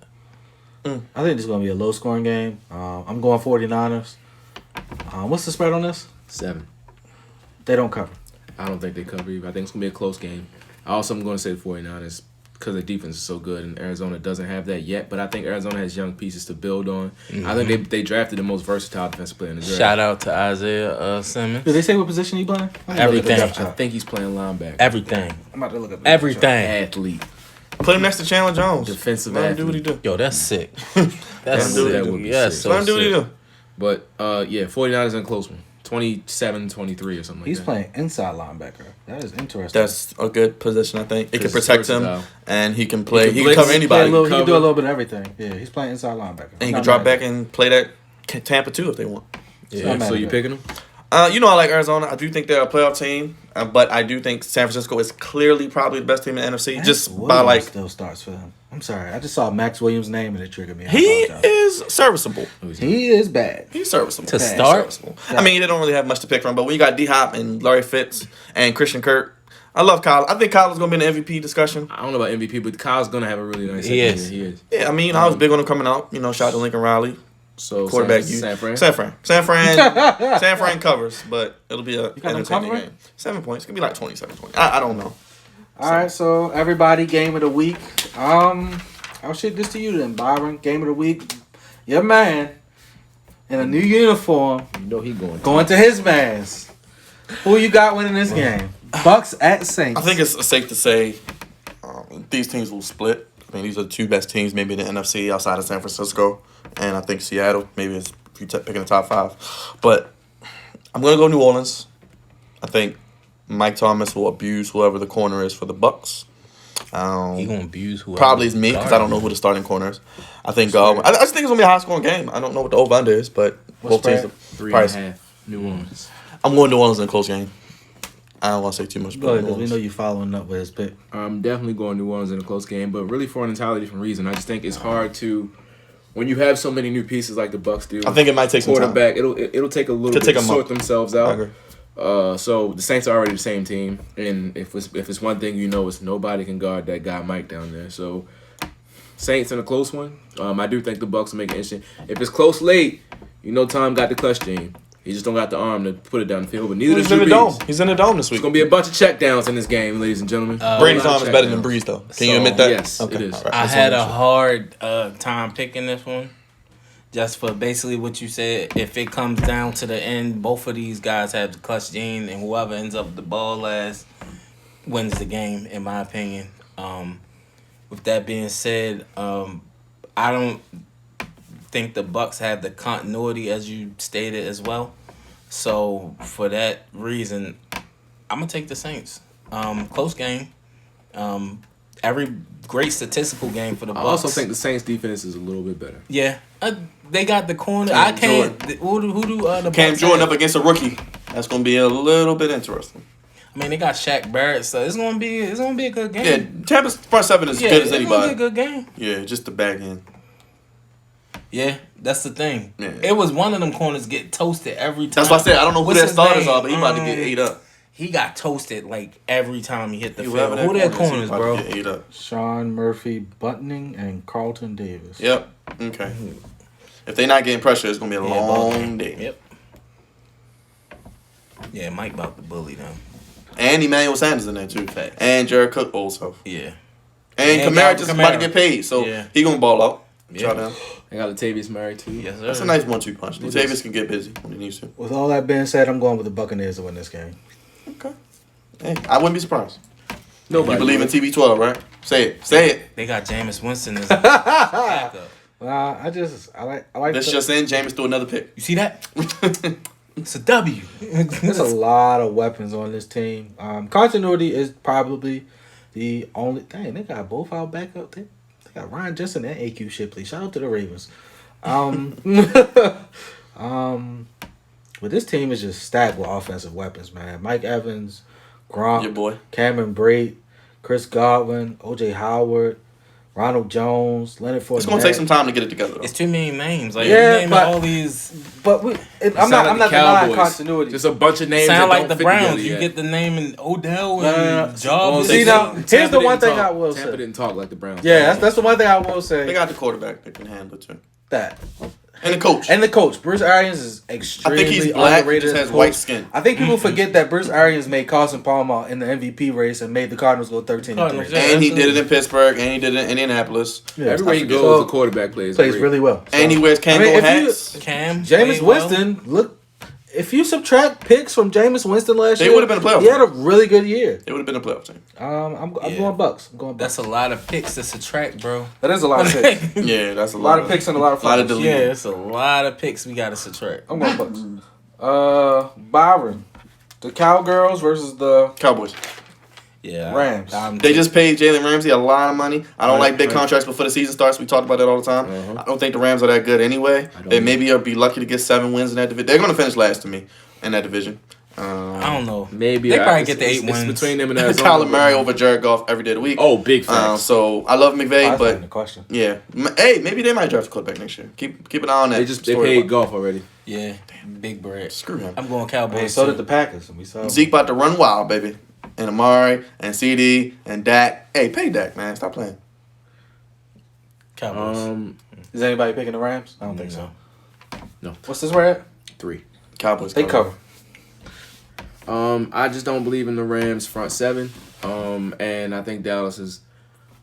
Speaker 3: I think this is gonna be a low scoring game. I'm going 49ers. What's the spread on this?
Speaker 4: 7.
Speaker 3: They don't cover.
Speaker 4: I don't think they cover either. I think it's going to be a close game. I also am going to say the 49ers because their defense is so good, and Arizona doesn't have that yet. But I think Arizona has young pieces to build on. I think they drafted the most versatile defensive player in the draft.
Speaker 2: Shout out to Isaiah Simmons.
Speaker 3: Did they say what position he playing? I'm
Speaker 2: Everything.
Speaker 4: I think he's playing linebacker.
Speaker 2: Everything.
Speaker 3: about to look up
Speaker 2: Everything.
Speaker 4: Athlete.
Speaker 1: Put him next to Chandler Jones.
Speaker 4: Defensive
Speaker 1: Let him do what he
Speaker 4: athlete.
Speaker 1: do.
Speaker 2: Yo, that's sick. That's
Speaker 4: That
Speaker 2: sick.
Speaker 4: would be
Speaker 2: Yeah,
Speaker 4: sick.
Speaker 2: so
Speaker 1: Let him do what he
Speaker 2: sick.
Speaker 1: do.
Speaker 4: But, 49ers in a close one. 27, 23 or something like
Speaker 3: He's
Speaker 4: that.
Speaker 3: playing inside linebacker. That is interesting.
Speaker 1: That's a good position, I think. It can
Speaker 4: It's
Speaker 1: protect him,
Speaker 4: versatile.
Speaker 1: and he can play. He can
Speaker 4: blitz,
Speaker 1: cover
Speaker 3: He
Speaker 1: anybody.
Speaker 3: can do a
Speaker 4: Cover.
Speaker 3: little bit of everything. Yeah, he's playing inside linebacker.
Speaker 1: And he can drop back and play that Tampa too if they want.
Speaker 4: Yeah,
Speaker 3: not
Speaker 4: so
Speaker 3: mad
Speaker 4: you
Speaker 3: at
Speaker 4: picking him?
Speaker 1: You know I like Arizona. I do think they're a playoff team, but I do think San Francisco is clearly probably the best team in the NFC. Just by
Speaker 3: Williams
Speaker 1: like
Speaker 3: still starts for them. I'm sorry, I just saw Max Williams' name and it triggered me. I
Speaker 1: he
Speaker 3: apologize.
Speaker 1: is serviceable.
Speaker 3: He is bad.
Speaker 1: He's serviceable.
Speaker 2: To
Speaker 1: He's
Speaker 2: start?
Speaker 1: serviceable. I mean, they don't really have much to pick from, but when you got D Hop and Larry Fitz and Christian Kirk, I love Kyle. I think Kyle is going to be in the MVP discussion.
Speaker 4: I don't know about MVP, but Kyle's gonna have a really nice
Speaker 2: He
Speaker 4: second
Speaker 2: is.
Speaker 4: year. He is.
Speaker 1: Yeah, I mean, I was big on him coming out. You know, shout out to Lincoln Riley.
Speaker 4: So
Speaker 1: Quarterback,
Speaker 4: San Fran.
Speaker 1: San Fran covers, but it'll be a
Speaker 3: got them
Speaker 1: entertaining
Speaker 3: covering?
Speaker 1: game. 7 points. It's gonna be like 27-20. I don't know.
Speaker 3: All right, so everybody, game of the week. I'll shit this to you then, Byron. Game of the week. Your man in a new uniform
Speaker 4: You know he
Speaker 3: going to his man's. Who you got winning this game? Bucks at Saints.
Speaker 1: I think it's safe to say these teams will split. I mean, these are the two best teams maybe in the NFC outside of San Francisco, and I think Seattle maybe is if you're picking the top 5. But I'm gonna go New Orleans. I think Mike Thomas will abuse whoever the corner is for the Bucks.
Speaker 2: He gonna abuse whoever.
Speaker 1: Probably is me because I don't know who the starting corner is. I think I just think it's gonna be a high scoring game. I don't know what the over under is, but both teams.
Speaker 3: spread?
Speaker 4: 3.5. New Orleans.
Speaker 1: I'm going New Orleans in a close game. I don't want to say too much.
Speaker 3: Go ahead,
Speaker 1: New
Speaker 3: 'cause we
Speaker 1: Orleans.
Speaker 3: know you following up with his pick.
Speaker 4: I'm definitely going New Orleans in a close game, but really for an entirely different reason. I just think it's hard to, when you have so many new pieces like the Bucks do.
Speaker 1: I think it might take some time.
Speaker 4: quarterback. It'll take a little
Speaker 1: Could
Speaker 4: bit
Speaker 1: take
Speaker 4: to
Speaker 1: a
Speaker 4: sort
Speaker 1: month.
Speaker 4: themselves
Speaker 1: I
Speaker 4: out.
Speaker 1: agree.
Speaker 4: So the Saints are already the same team, and if it's one thing you know, it's nobody can guard that guy Mike down there. So Saints in a close one. I do think the Bucks will make it interesting. If it's close late, you know Tom got the clutch gene. He just don't got the arm to put it down the field. But neither
Speaker 1: He's
Speaker 4: does
Speaker 1: in the
Speaker 4: Drew
Speaker 1: dome.
Speaker 4: Brees.
Speaker 1: He's in the dome this week.
Speaker 4: It's gonna be a bunch of checkdowns in this game, ladies and gentlemen.
Speaker 1: Brady's
Speaker 4: A lot
Speaker 1: arm
Speaker 4: of
Speaker 1: is better than
Speaker 4: checkdowns.
Speaker 1: Breeze, though. Can
Speaker 4: So,
Speaker 1: you admit that?
Speaker 4: yes, it is.
Speaker 1: All right.
Speaker 2: I
Speaker 1: That's
Speaker 2: had
Speaker 1: what
Speaker 2: a
Speaker 1: I'm
Speaker 2: hard time picking this one. Just for basically what you said, if it comes down to the end, both of these guys have the clutch gene, and whoever ends up with the ball last wins the game, in my opinion. With that being said, I don't think the Bucks have the continuity as you stated as well. So for that reason, I'm gonna take the Saints. Close game. Every great statistical game for the
Speaker 4: I
Speaker 2: Bucks.
Speaker 4: also think the Saints defense is a little bit better.
Speaker 2: Yeah, they got the corner.
Speaker 1: Cam
Speaker 2: I can't. Who do the
Speaker 1: Cam
Speaker 2: Bucks
Speaker 1: Jordan
Speaker 2: have?
Speaker 1: up against a rookie. That's gonna be a little bit interesting.
Speaker 2: I mean, they got Shaq Barrett, so it's gonna be a good game.
Speaker 1: Yeah, Tampa's front seven is
Speaker 2: Yeah,
Speaker 1: good as
Speaker 2: it's gonna be a
Speaker 1: anybody.
Speaker 2: good game.
Speaker 1: Yeah, just the back end.
Speaker 2: Yeah, that's the thing.
Speaker 1: Yeah.
Speaker 2: It was one of them corners get toasted every time.
Speaker 1: That's why I said I don't know who
Speaker 2: What's
Speaker 1: their
Speaker 2: his
Speaker 1: starters
Speaker 2: name?
Speaker 1: are, but he about to get ate up.
Speaker 2: He got toasted like every time he hit the field.
Speaker 1: Whoever
Speaker 2: Who their
Speaker 1: corner is, he
Speaker 2: corners,
Speaker 1: about
Speaker 2: bro?
Speaker 1: to get ate up.
Speaker 3: Sean Murphy Bunting and Carlton Davis.
Speaker 1: Yep. Okay. If they not getting pressure, it's gonna be a
Speaker 2: Yeah,
Speaker 1: long day.
Speaker 2: Yep. Yeah, Mike about to bully them.
Speaker 1: And Emmanuel Sanders in there too.
Speaker 2: Facts.
Speaker 1: And Jared Cook also.
Speaker 2: Yeah.
Speaker 1: And
Speaker 2: And
Speaker 1: Kamara
Speaker 2: Galvin
Speaker 1: just about to
Speaker 2: Kamara.
Speaker 1: get paid, so
Speaker 2: Yeah.
Speaker 1: he gonna ball out.
Speaker 2: Yeah.
Speaker 1: Try down.
Speaker 4: I got Latavius Murray too.
Speaker 2: Yes, sir.
Speaker 1: That's a nice 1-2 punch.
Speaker 4: It is.
Speaker 1: Davis can get busy when he needs to.
Speaker 3: With all that being said, I'm going with the Buccaneers to win this game.
Speaker 1: Okay. Hey, I wouldn't be surprised.
Speaker 4: Nobody.
Speaker 1: You believe in TB12, right? Say it. Say it.
Speaker 2: They got Jameis Winston as backup.
Speaker 3: I like.
Speaker 1: This just in. James threw another pick.
Speaker 2: You see that? It's a W.
Speaker 3: There's a lot of weapons on this team. Continuity is probably the only thing. They got both our backup. They got Ryan Jensen and AQ Shipley. Shout out to the Ravens. But this team is just stacked with offensive weapons, man. Mike Evans, Gronk,
Speaker 1: Your boy.
Speaker 3: Cameron Brate, Chris Godwin, O.J. Howard, Ronald Jones, Leonard Fournette.
Speaker 1: It's gonna take some time to get it together. Though.
Speaker 2: It's too many names. Like
Speaker 3: Yeah,
Speaker 2: you name
Speaker 3: but-
Speaker 2: all these.
Speaker 3: But I'm not denying continuity.
Speaker 4: Just a bunch of names.
Speaker 2: Sound
Speaker 4: that
Speaker 2: like
Speaker 4: don't
Speaker 2: the
Speaker 4: fit
Speaker 2: Browns.
Speaker 4: together
Speaker 2: You
Speaker 4: yet.
Speaker 2: get the name in Odell
Speaker 3: No,
Speaker 2: and
Speaker 3: no.
Speaker 2: Jarvis.
Speaker 3: See, now,
Speaker 2: and-
Speaker 3: here's the one
Speaker 4: didn't
Speaker 3: thing
Speaker 4: talk.
Speaker 3: I will
Speaker 4: Tampa
Speaker 3: say.
Speaker 4: didn't talk like the Browns.
Speaker 3: Yeah, that's the one thing I will say.
Speaker 1: They got the quarterback that can handle it too,
Speaker 3: that.
Speaker 1: and the coach.
Speaker 3: And the coach, Bruce Arians, is
Speaker 1: I
Speaker 3: extremely
Speaker 1: think he's black. He
Speaker 3: underrated.
Speaker 1: just
Speaker 3: as
Speaker 1: has
Speaker 3: a
Speaker 1: white
Speaker 3: coach.
Speaker 1: skin.
Speaker 3: I think people forget that Bruce Arians made Carson Palmer in the MVP race and made the Cardinals go 13-3.
Speaker 2: Cardinals, yeah.
Speaker 1: And he did it
Speaker 2: absolutely.
Speaker 1: in Pittsburgh, and he did it in Indianapolis.
Speaker 3: Yeah,
Speaker 4: Everywhere
Speaker 3: I
Speaker 4: he
Speaker 3: forget.
Speaker 4: goes,
Speaker 3: So,
Speaker 4: the quarterback plays
Speaker 3: plays
Speaker 4: great.
Speaker 3: really well. So,
Speaker 1: And he wears Kango
Speaker 3: if you-
Speaker 1: hats.
Speaker 2: Cam.
Speaker 3: Jameis
Speaker 2: played well.
Speaker 3: Winston, look, if you subtract picks from Jameis Winston last
Speaker 1: They
Speaker 3: year,
Speaker 1: would've been a playoff
Speaker 3: He had a really good year.
Speaker 1: It would have been a playoff team.
Speaker 3: I'm
Speaker 2: Yeah.
Speaker 3: going Bucks. I'm going Bucks.
Speaker 2: That's a lot of picks to subtract, bro.
Speaker 3: That is a lot of picks.
Speaker 1: Yeah, that's a
Speaker 3: A lot of picks and a lot of
Speaker 1: lot of
Speaker 3: fumbles.
Speaker 1: delete.
Speaker 2: Yeah, it's a lot of picks we got to subtract.
Speaker 3: I'm going Bucks. Byron, the Cowgirls versus the
Speaker 1: Cowboys.
Speaker 2: Yeah,
Speaker 3: Rams.
Speaker 1: They just paid Jalen Ramsey a lot of money. I don't
Speaker 4: Right,
Speaker 1: like big
Speaker 4: right.
Speaker 1: contracts before the season starts. We talk about that all the time.
Speaker 4: Uh-huh.
Speaker 1: I don't think the Rams are that good anyway.
Speaker 4: I don't
Speaker 1: They maybe will be lucky to get 7 wins in that division. They're going to finish last to me in that division.
Speaker 2: I don't know.
Speaker 4: Maybe
Speaker 2: They probably
Speaker 4: it's-
Speaker 2: get the 8
Speaker 4: it's
Speaker 2: wins.
Speaker 4: between them and Arizona.
Speaker 1: Kyler Murray over Jared Goff every day of the week.
Speaker 4: Oh, big facts.
Speaker 1: So I love McVay,
Speaker 3: That's not
Speaker 1: but
Speaker 3: even a question.
Speaker 1: yeah, hey, maybe they might draft a quarterback next year. Keep an eye on that.
Speaker 4: They paid
Speaker 1: storyline.
Speaker 4: Golf already.
Speaker 2: Yeah, big bread.
Speaker 1: Screw him.
Speaker 2: I'm going
Speaker 3: I
Speaker 2: Cowboys.
Speaker 3: mean, so
Speaker 2: too.
Speaker 3: did the Packers. And we saw
Speaker 1: Zeke about to run wild, baby. And Amari and CD and Dak. Hey, pay Dak, man. Stop playing.
Speaker 2: Cowboys.
Speaker 3: Is anybody picking the Rams? I don't think so.
Speaker 4: No.
Speaker 3: What's this spread?
Speaker 4: 3.
Speaker 1: Cowboys.
Speaker 3: They cover.
Speaker 4: I just don't believe in the Rams front 7. And I think Dallas is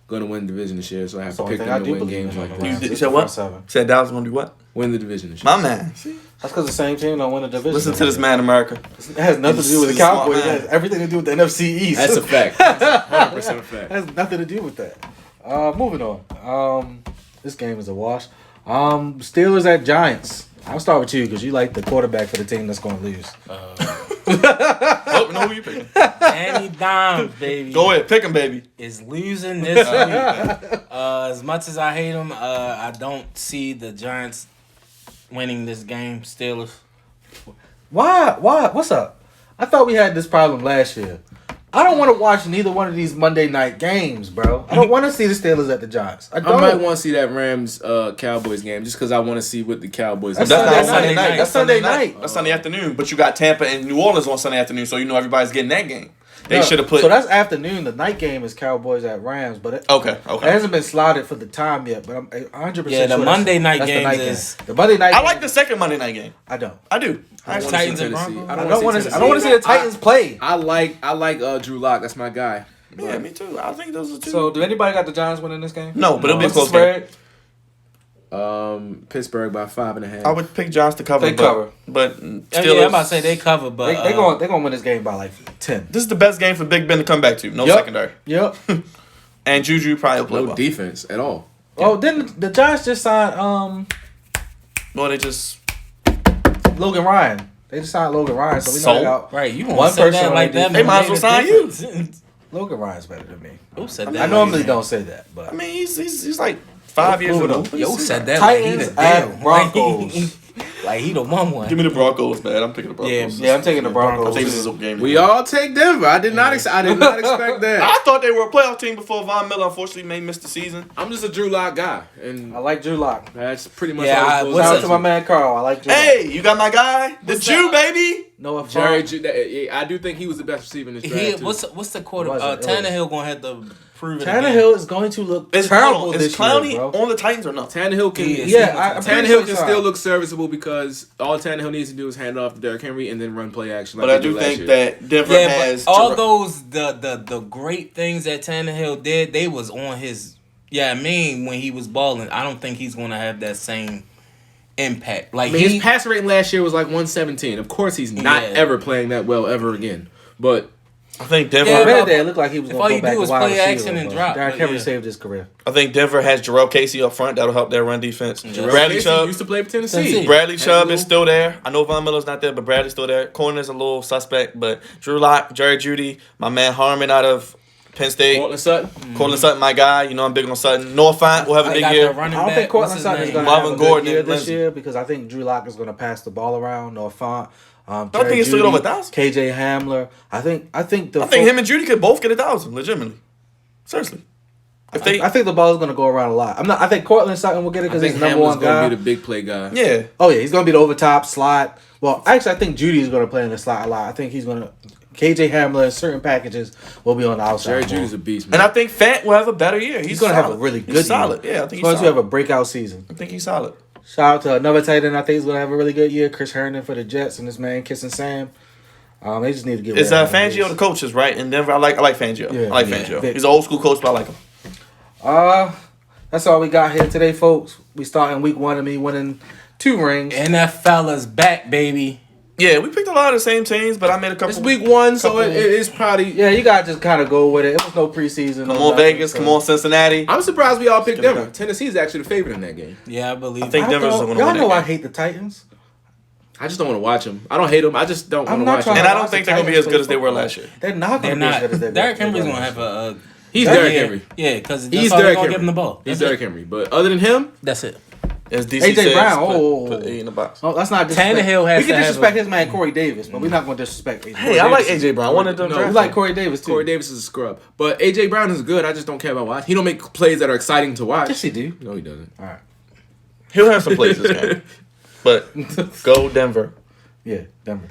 Speaker 4: gonna win the division this year, so I have
Speaker 3: That's the
Speaker 4: to
Speaker 3: only
Speaker 4: pick
Speaker 3: thing I
Speaker 4: them to
Speaker 3: do
Speaker 4: win
Speaker 3: believe
Speaker 4: games
Speaker 3: in.
Speaker 4: like
Speaker 3: the
Speaker 4: that.
Speaker 3: Rams.
Speaker 1: You
Speaker 3: It's
Speaker 1: said
Speaker 3: the
Speaker 1: what?
Speaker 3: front 7.
Speaker 1: Said Dallas going to do what?
Speaker 4: Win the division this year.
Speaker 1: My man.
Speaker 3: That's because the same team don't win the division.
Speaker 1: Listen to this man, America.
Speaker 3: It has nothing to do with the
Speaker 1: He's a smart
Speaker 3: Cowboys. It
Speaker 1: man.
Speaker 3: has everything to do with the NFC East.
Speaker 4: That's a fact. That's 100% a fact.
Speaker 3: It has nothing to do with that. Moving on. This game is a wash. Steelers at Giants. I'll start with you because you like the quarterback for the team that's going to lose.
Speaker 1: Oh, no, who you picking?
Speaker 2: Danny Dimes, baby.
Speaker 1: Go ahead, pick him, baby.
Speaker 2: Is losing this week. As much as I hate him, I don't see the Giants winning this game. Steelers.
Speaker 3: Why? What's up? I thought we had this problem last year. I don't want to watch neither one of these Monday night games, bro. I don't want to see the Steelers at the Giants. I
Speaker 4: I
Speaker 3: don't.
Speaker 4: might want to see that Rams Cowboys game just because I want to see what the Cowboys.
Speaker 3: That's
Speaker 4: are
Speaker 3: Sunday
Speaker 1: Sunday
Speaker 3: night.
Speaker 1: night.
Speaker 3: That's Sunday night.
Speaker 1: That's Sunday afternoon. But you got Tampa and New Orleans on Sunday afternoon, so you know everybody's getting that game. They
Speaker 3: No,
Speaker 1: should have put.
Speaker 3: So that's afternoon. The night game is Cowboys at Rams, but it
Speaker 1: okay.
Speaker 3: it hasn't been slotted for the time yet. But I'm 100%.
Speaker 2: Yeah, the
Speaker 3: sure
Speaker 2: Monday night
Speaker 3: that's the
Speaker 2: games
Speaker 3: game.
Speaker 2: is-
Speaker 3: The Monday night.
Speaker 1: I
Speaker 3: game,
Speaker 1: like the second Monday night game.
Speaker 3: I don't.
Speaker 1: I do.
Speaker 4: I don't wanna
Speaker 2: Titans
Speaker 4: see
Speaker 2: and
Speaker 4: Tennessee.
Speaker 2: Broncos?
Speaker 3: I
Speaker 4: wanna
Speaker 3: don't want to.
Speaker 4: Tennessee.
Speaker 3: I don't want to see the Titans play.
Speaker 4: I like Drew Lock. That's my guy.
Speaker 1: Yeah, me too. I think those are two.
Speaker 3: So, do anybody got the Giants winning this game?
Speaker 1: no, but it'll be a
Speaker 3: What's the
Speaker 1: close game.
Speaker 3: spread?
Speaker 4: Pittsburgh by 5.5.
Speaker 1: I would pick Giants to cover.
Speaker 3: They cover.
Speaker 1: But
Speaker 2: Yeah,
Speaker 1: Steelers.
Speaker 2: I'm about to say they cover, but
Speaker 3: They're going win this game by like 10.
Speaker 1: This is the best game for Big Ben to come back to. No
Speaker 3: Yup.
Speaker 1: secondary.
Speaker 3: Yep.
Speaker 1: And Juju probably will play
Speaker 4: No
Speaker 1: well.
Speaker 4: defense at all.
Speaker 3: Oh, then the Giants just signed
Speaker 1: Well, they just.
Speaker 3: Logan Ryan. They just signed Logan Ryan, so we know
Speaker 1: So?
Speaker 3: they got
Speaker 2: right, you
Speaker 3: one
Speaker 2: want to say
Speaker 3: person
Speaker 2: that
Speaker 3: on
Speaker 2: like
Speaker 3: their
Speaker 2: that?
Speaker 1: They might as well sign you.
Speaker 3: Logan Ryan's better than me.
Speaker 2: Who said
Speaker 1: I
Speaker 2: that?
Speaker 3: I
Speaker 1: mean,
Speaker 3: normally
Speaker 2: like
Speaker 3: don't say that, but
Speaker 1: I mean, he's like 5 years
Speaker 3: Moving
Speaker 1: removed.
Speaker 3: on.
Speaker 2: Yo said that
Speaker 3: Titans
Speaker 2: like he the
Speaker 3: at
Speaker 2: deal.
Speaker 3: Broncos.
Speaker 2: Like he the one.
Speaker 1: Give me the Broncos, man. I'm picking the Broncos.
Speaker 3: yeah, I'm taking the
Speaker 1: I
Speaker 3: Broncos.
Speaker 1: think this is a game.
Speaker 4: We all take Denver. I did not expect that.
Speaker 1: I thought they were a playoff team before Von Miller unfortunately may miss the season.
Speaker 4: I'm just a Drew Lock guy, and
Speaker 3: I like Drew Lock.
Speaker 4: that's pretty much
Speaker 2: Yeah,
Speaker 4: all it
Speaker 2: what's
Speaker 3: Shout
Speaker 4: goes
Speaker 3: out
Speaker 2: up?
Speaker 3: to
Speaker 4: down
Speaker 3: my man Carl. I like Drew Lock.
Speaker 1: Hey, you got my guy, the Jew, baby.
Speaker 3: Noah
Speaker 4: Jerry,
Speaker 3: Fant.
Speaker 4: I do think he was the best receiver in this draft.
Speaker 2: He
Speaker 4: too.
Speaker 2: what's the quarter?
Speaker 3: It wasn't.
Speaker 2: Tannehill gonna have to prove it. again.
Speaker 3: Tannehill is going to look
Speaker 1: Is
Speaker 3: terrible
Speaker 1: Clowney
Speaker 3: this year, bro.
Speaker 1: on the Titans or not?
Speaker 4: Tannehill can.
Speaker 2: He is.
Speaker 3: Yeah, I'm pretty sure
Speaker 4: Tannehill can
Speaker 3: he's
Speaker 4: still
Speaker 3: all
Speaker 4: look serviceable because all Tannehill needs to do is hand off to Derrick Henry and then run play action.
Speaker 1: But
Speaker 4: Like
Speaker 1: I
Speaker 4: they
Speaker 1: do
Speaker 4: did last
Speaker 1: think
Speaker 4: year.
Speaker 1: that Denver
Speaker 2: Yeah,
Speaker 1: has
Speaker 2: but all
Speaker 1: Jer-
Speaker 2: those the great things that Tannehill did, they was on his. Yeah, I mean when he was balling, I don't think he's gonna have that same impact. Like
Speaker 4: I mean,
Speaker 2: he,
Speaker 4: his passer rating last year was like 117. Of course, he's not
Speaker 2: Yeah.
Speaker 4: ever playing that well ever again. But
Speaker 1: I think Denver.
Speaker 2: Yeah,
Speaker 3: Yeah,
Speaker 2: but-
Speaker 3: it looked like he was
Speaker 2: if
Speaker 3: going
Speaker 2: all
Speaker 3: to
Speaker 2: you
Speaker 3: go back
Speaker 2: do
Speaker 3: to
Speaker 2: is
Speaker 3: wide
Speaker 2: play
Speaker 3: receiver,
Speaker 2: action and
Speaker 3: but
Speaker 2: drop,
Speaker 3: Derrick
Speaker 2: but
Speaker 3: Henry
Speaker 2: yeah.
Speaker 3: saved his career.
Speaker 1: I think Denver has Jarrell Casey up front. That'll help their run defense.
Speaker 2: Jarrell
Speaker 1: Bradley
Speaker 4: Casey
Speaker 1: Chubb.
Speaker 4: used to play for Tennessee.
Speaker 2: Tennessee.
Speaker 1: Bradley Chubb
Speaker 4: Absolutely.
Speaker 1: is still there. I know Von Miller's not there, but Bradley's still there. Corner's a little suspect, but Drew Lock, Jerry Judy, my man Harmon out of Penn State.
Speaker 4: Cortland Sutton.
Speaker 1: Cortland Sutton, my guy. You know I'm big on Sutton. Noah Fant will have a
Speaker 2: I
Speaker 1: big
Speaker 2: got the
Speaker 1: year.
Speaker 2: running
Speaker 3: I don't
Speaker 2: back.
Speaker 3: think
Speaker 2: What's
Speaker 3: Cortland
Speaker 2: his
Speaker 3: Sutton is
Speaker 2: name?
Speaker 3: going to have
Speaker 1: Marvin
Speaker 3: a good
Speaker 1: Gordon
Speaker 3: year
Speaker 1: and
Speaker 3: this
Speaker 1: Lindsey.
Speaker 3: year because I think Drew Lock is going to pass the ball around. Noah Fant.
Speaker 1: I think he's still over 1,000.
Speaker 3: KJ Hamler. I think
Speaker 1: I think him and Judy could both get 1,000, legitimately. Seriously. If they,
Speaker 3: I think the ball is going to go around a lot. I think Cortland Sutton will get it
Speaker 4: I
Speaker 3: because
Speaker 4: think
Speaker 3: he's the number
Speaker 4: Hamlin's
Speaker 3: one
Speaker 4: going
Speaker 3: guy.
Speaker 4: to be the big play guy.
Speaker 1: yeah.
Speaker 3: Oh yeah, he's going to be the over top slot. Well, actually, I think Judy's going to play in the slot a lot. I think he's going to. KJ Hamler in certain packages will be on the outside.
Speaker 4: Jerry
Speaker 3: more.
Speaker 4: Judy's a beast, man.
Speaker 1: And I think Fant will have a better year.
Speaker 3: He's going to have a
Speaker 1: solid.
Speaker 3: really good
Speaker 1: He's solid.
Speaker 3: year.
Speaker 1: Yeah, I think
Speaker 3: He's
Speaker 1: he's
Speaker 3: going
Speaker 1: solid.
Speaker 3: to have a breakout season.
Speaker 1: I think he's solid.
Speaker 3: Shout out to another tight end. I think he's going to have a really good year. Chris Herndon for the Jets and this man Kissing Sam. They just need to get.
Speaker 1: It's
Speaker 3: rid of him.
Speaker 1: Fangio the coaches, right? In Denver, I like Fangio.
Speaker 3: Yeah,
Speaker 1: I like
Speaker 3: yeah.
Speaker 1: Fangio.
Speaker 3: Vic.
Speaker 1: He's an old school coach, but I like him.
Speaker 3: That's all we got here today, folks. We starting week 1 of me winning 2 rings.
Speaker 2: NFL is back, baby.
Speaker 1: Yeah, we picked a lot of the same teams, but I made a couple.
Speaker 4: It's week 1, so
Speaker 1: couple-
Speaker 4: it is probably.
Speaker 3: Yeah, you gotta just kind of go with it. It was no preseason.
Speaker 1: Come on, Vegas. Come on, Cincinnati.
Speaker 4: I'm surprised we all picked
Speaker 1: Give me
Speaker 4: Denver.
Speaker 1: that.
Speaker 4: Tennessee's actually the favorite in that game.
Speaker 2: Yeah, I believe.
Speaker 1: I think
Speaker 2: it.
Speaker 1: Denver's gonna
Speaker 3: Y'all
Speaker 1: win
Speaker 3: know
Speaker 1: that
Speaker 3: I
Speaker 1: game.
Speaker 3: hate the Titans.
Speaker 4: I just don't want to watch him. I don't hate him. I just don't want to
Speaker 3: not
Speaker 4: watch
Speaker 3: trying
Speaker 4: him.
Speaker 1: And I
Speaker 3: watch
Speaker 1: don't think
Speaker 3: the
Speaker 1: they're gonna be as
Speaker 3: Titans
Speaker 1: good as they were
Speaker 3: play
Speaker 1: last year.
Speaker 3: They're not
Speaker 2: They're
Speaker 3: going to be as
Speaker 2: not.
Speaker 3: good as they were.
Speaker 2: Derrick Henry's gonna have a.
Speaker 4: He's
Speaker 2: Yeah,
Speaker 4: Derrick
Speaker 2: yeah.
Speaker 4: Henry.
Speaker 2: Yeah, because
Speaker 4: He's
Speaker 2: all they're
Speaker 4: Derrick
Speaker 2: gonna
Speaker 4: Henry.
Speaker 2: give him the ball.
Speaker 4: He's
Speaker 2: That's
Speaker 4: Derrick
Speaker 2: it.
Speaker 4: Henry. But other than him,
Speaker 2: That's it.
Speaker 1: As DC
Speaker 3: AJ
Speaker 1: says,
Speaker 3: Brown,
Speaker 1: put E in the box.
Speaker 3: Oh, let's not disrespect.
Speaker 2: Tannehill has
Speaker 3: we can
Speaker 2: to have
Speaker 3: disrespect
Speaker 2: a-
Speaker 3: his man Corey Davis, but we're not going to disrespect AJ.
Speaker 1: Hey, I like AJ Brown. I wanted to
Speaker 4: No,
Speaker 1: draft
Speaker 3: We like
Speaker 1: him.
Speaker 3: Corey Davis too.
Speaker 4: Corey Davis is a scrub. But AJ Brown is good. I just don't care about watching. He don't make plays that are exciting to watch.
Speaker 3: Yes, he do.
Speaker 4: No, he doesn't.
Speaker 3: All right.
Speaker 1: He'll have some plays this game. But go Denver.
Speaker 3: Yeah, Denver.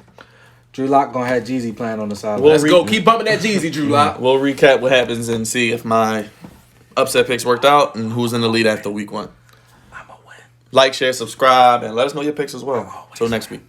Speaker 3: Drew Lock gonna have Jeezy playing on the side.
Speaker 1: Well,
Speaker 4: Let's go. Keep bumping that Jeezy, Drew Lock.
Speaker 1: We'll recap what happens and see if my upset picks worked out and who's in the lead after week 1.
Speaker 2: I'm a win.
Speaker 1: Like, share, subscribe, and let us know your picks as well. Till next week.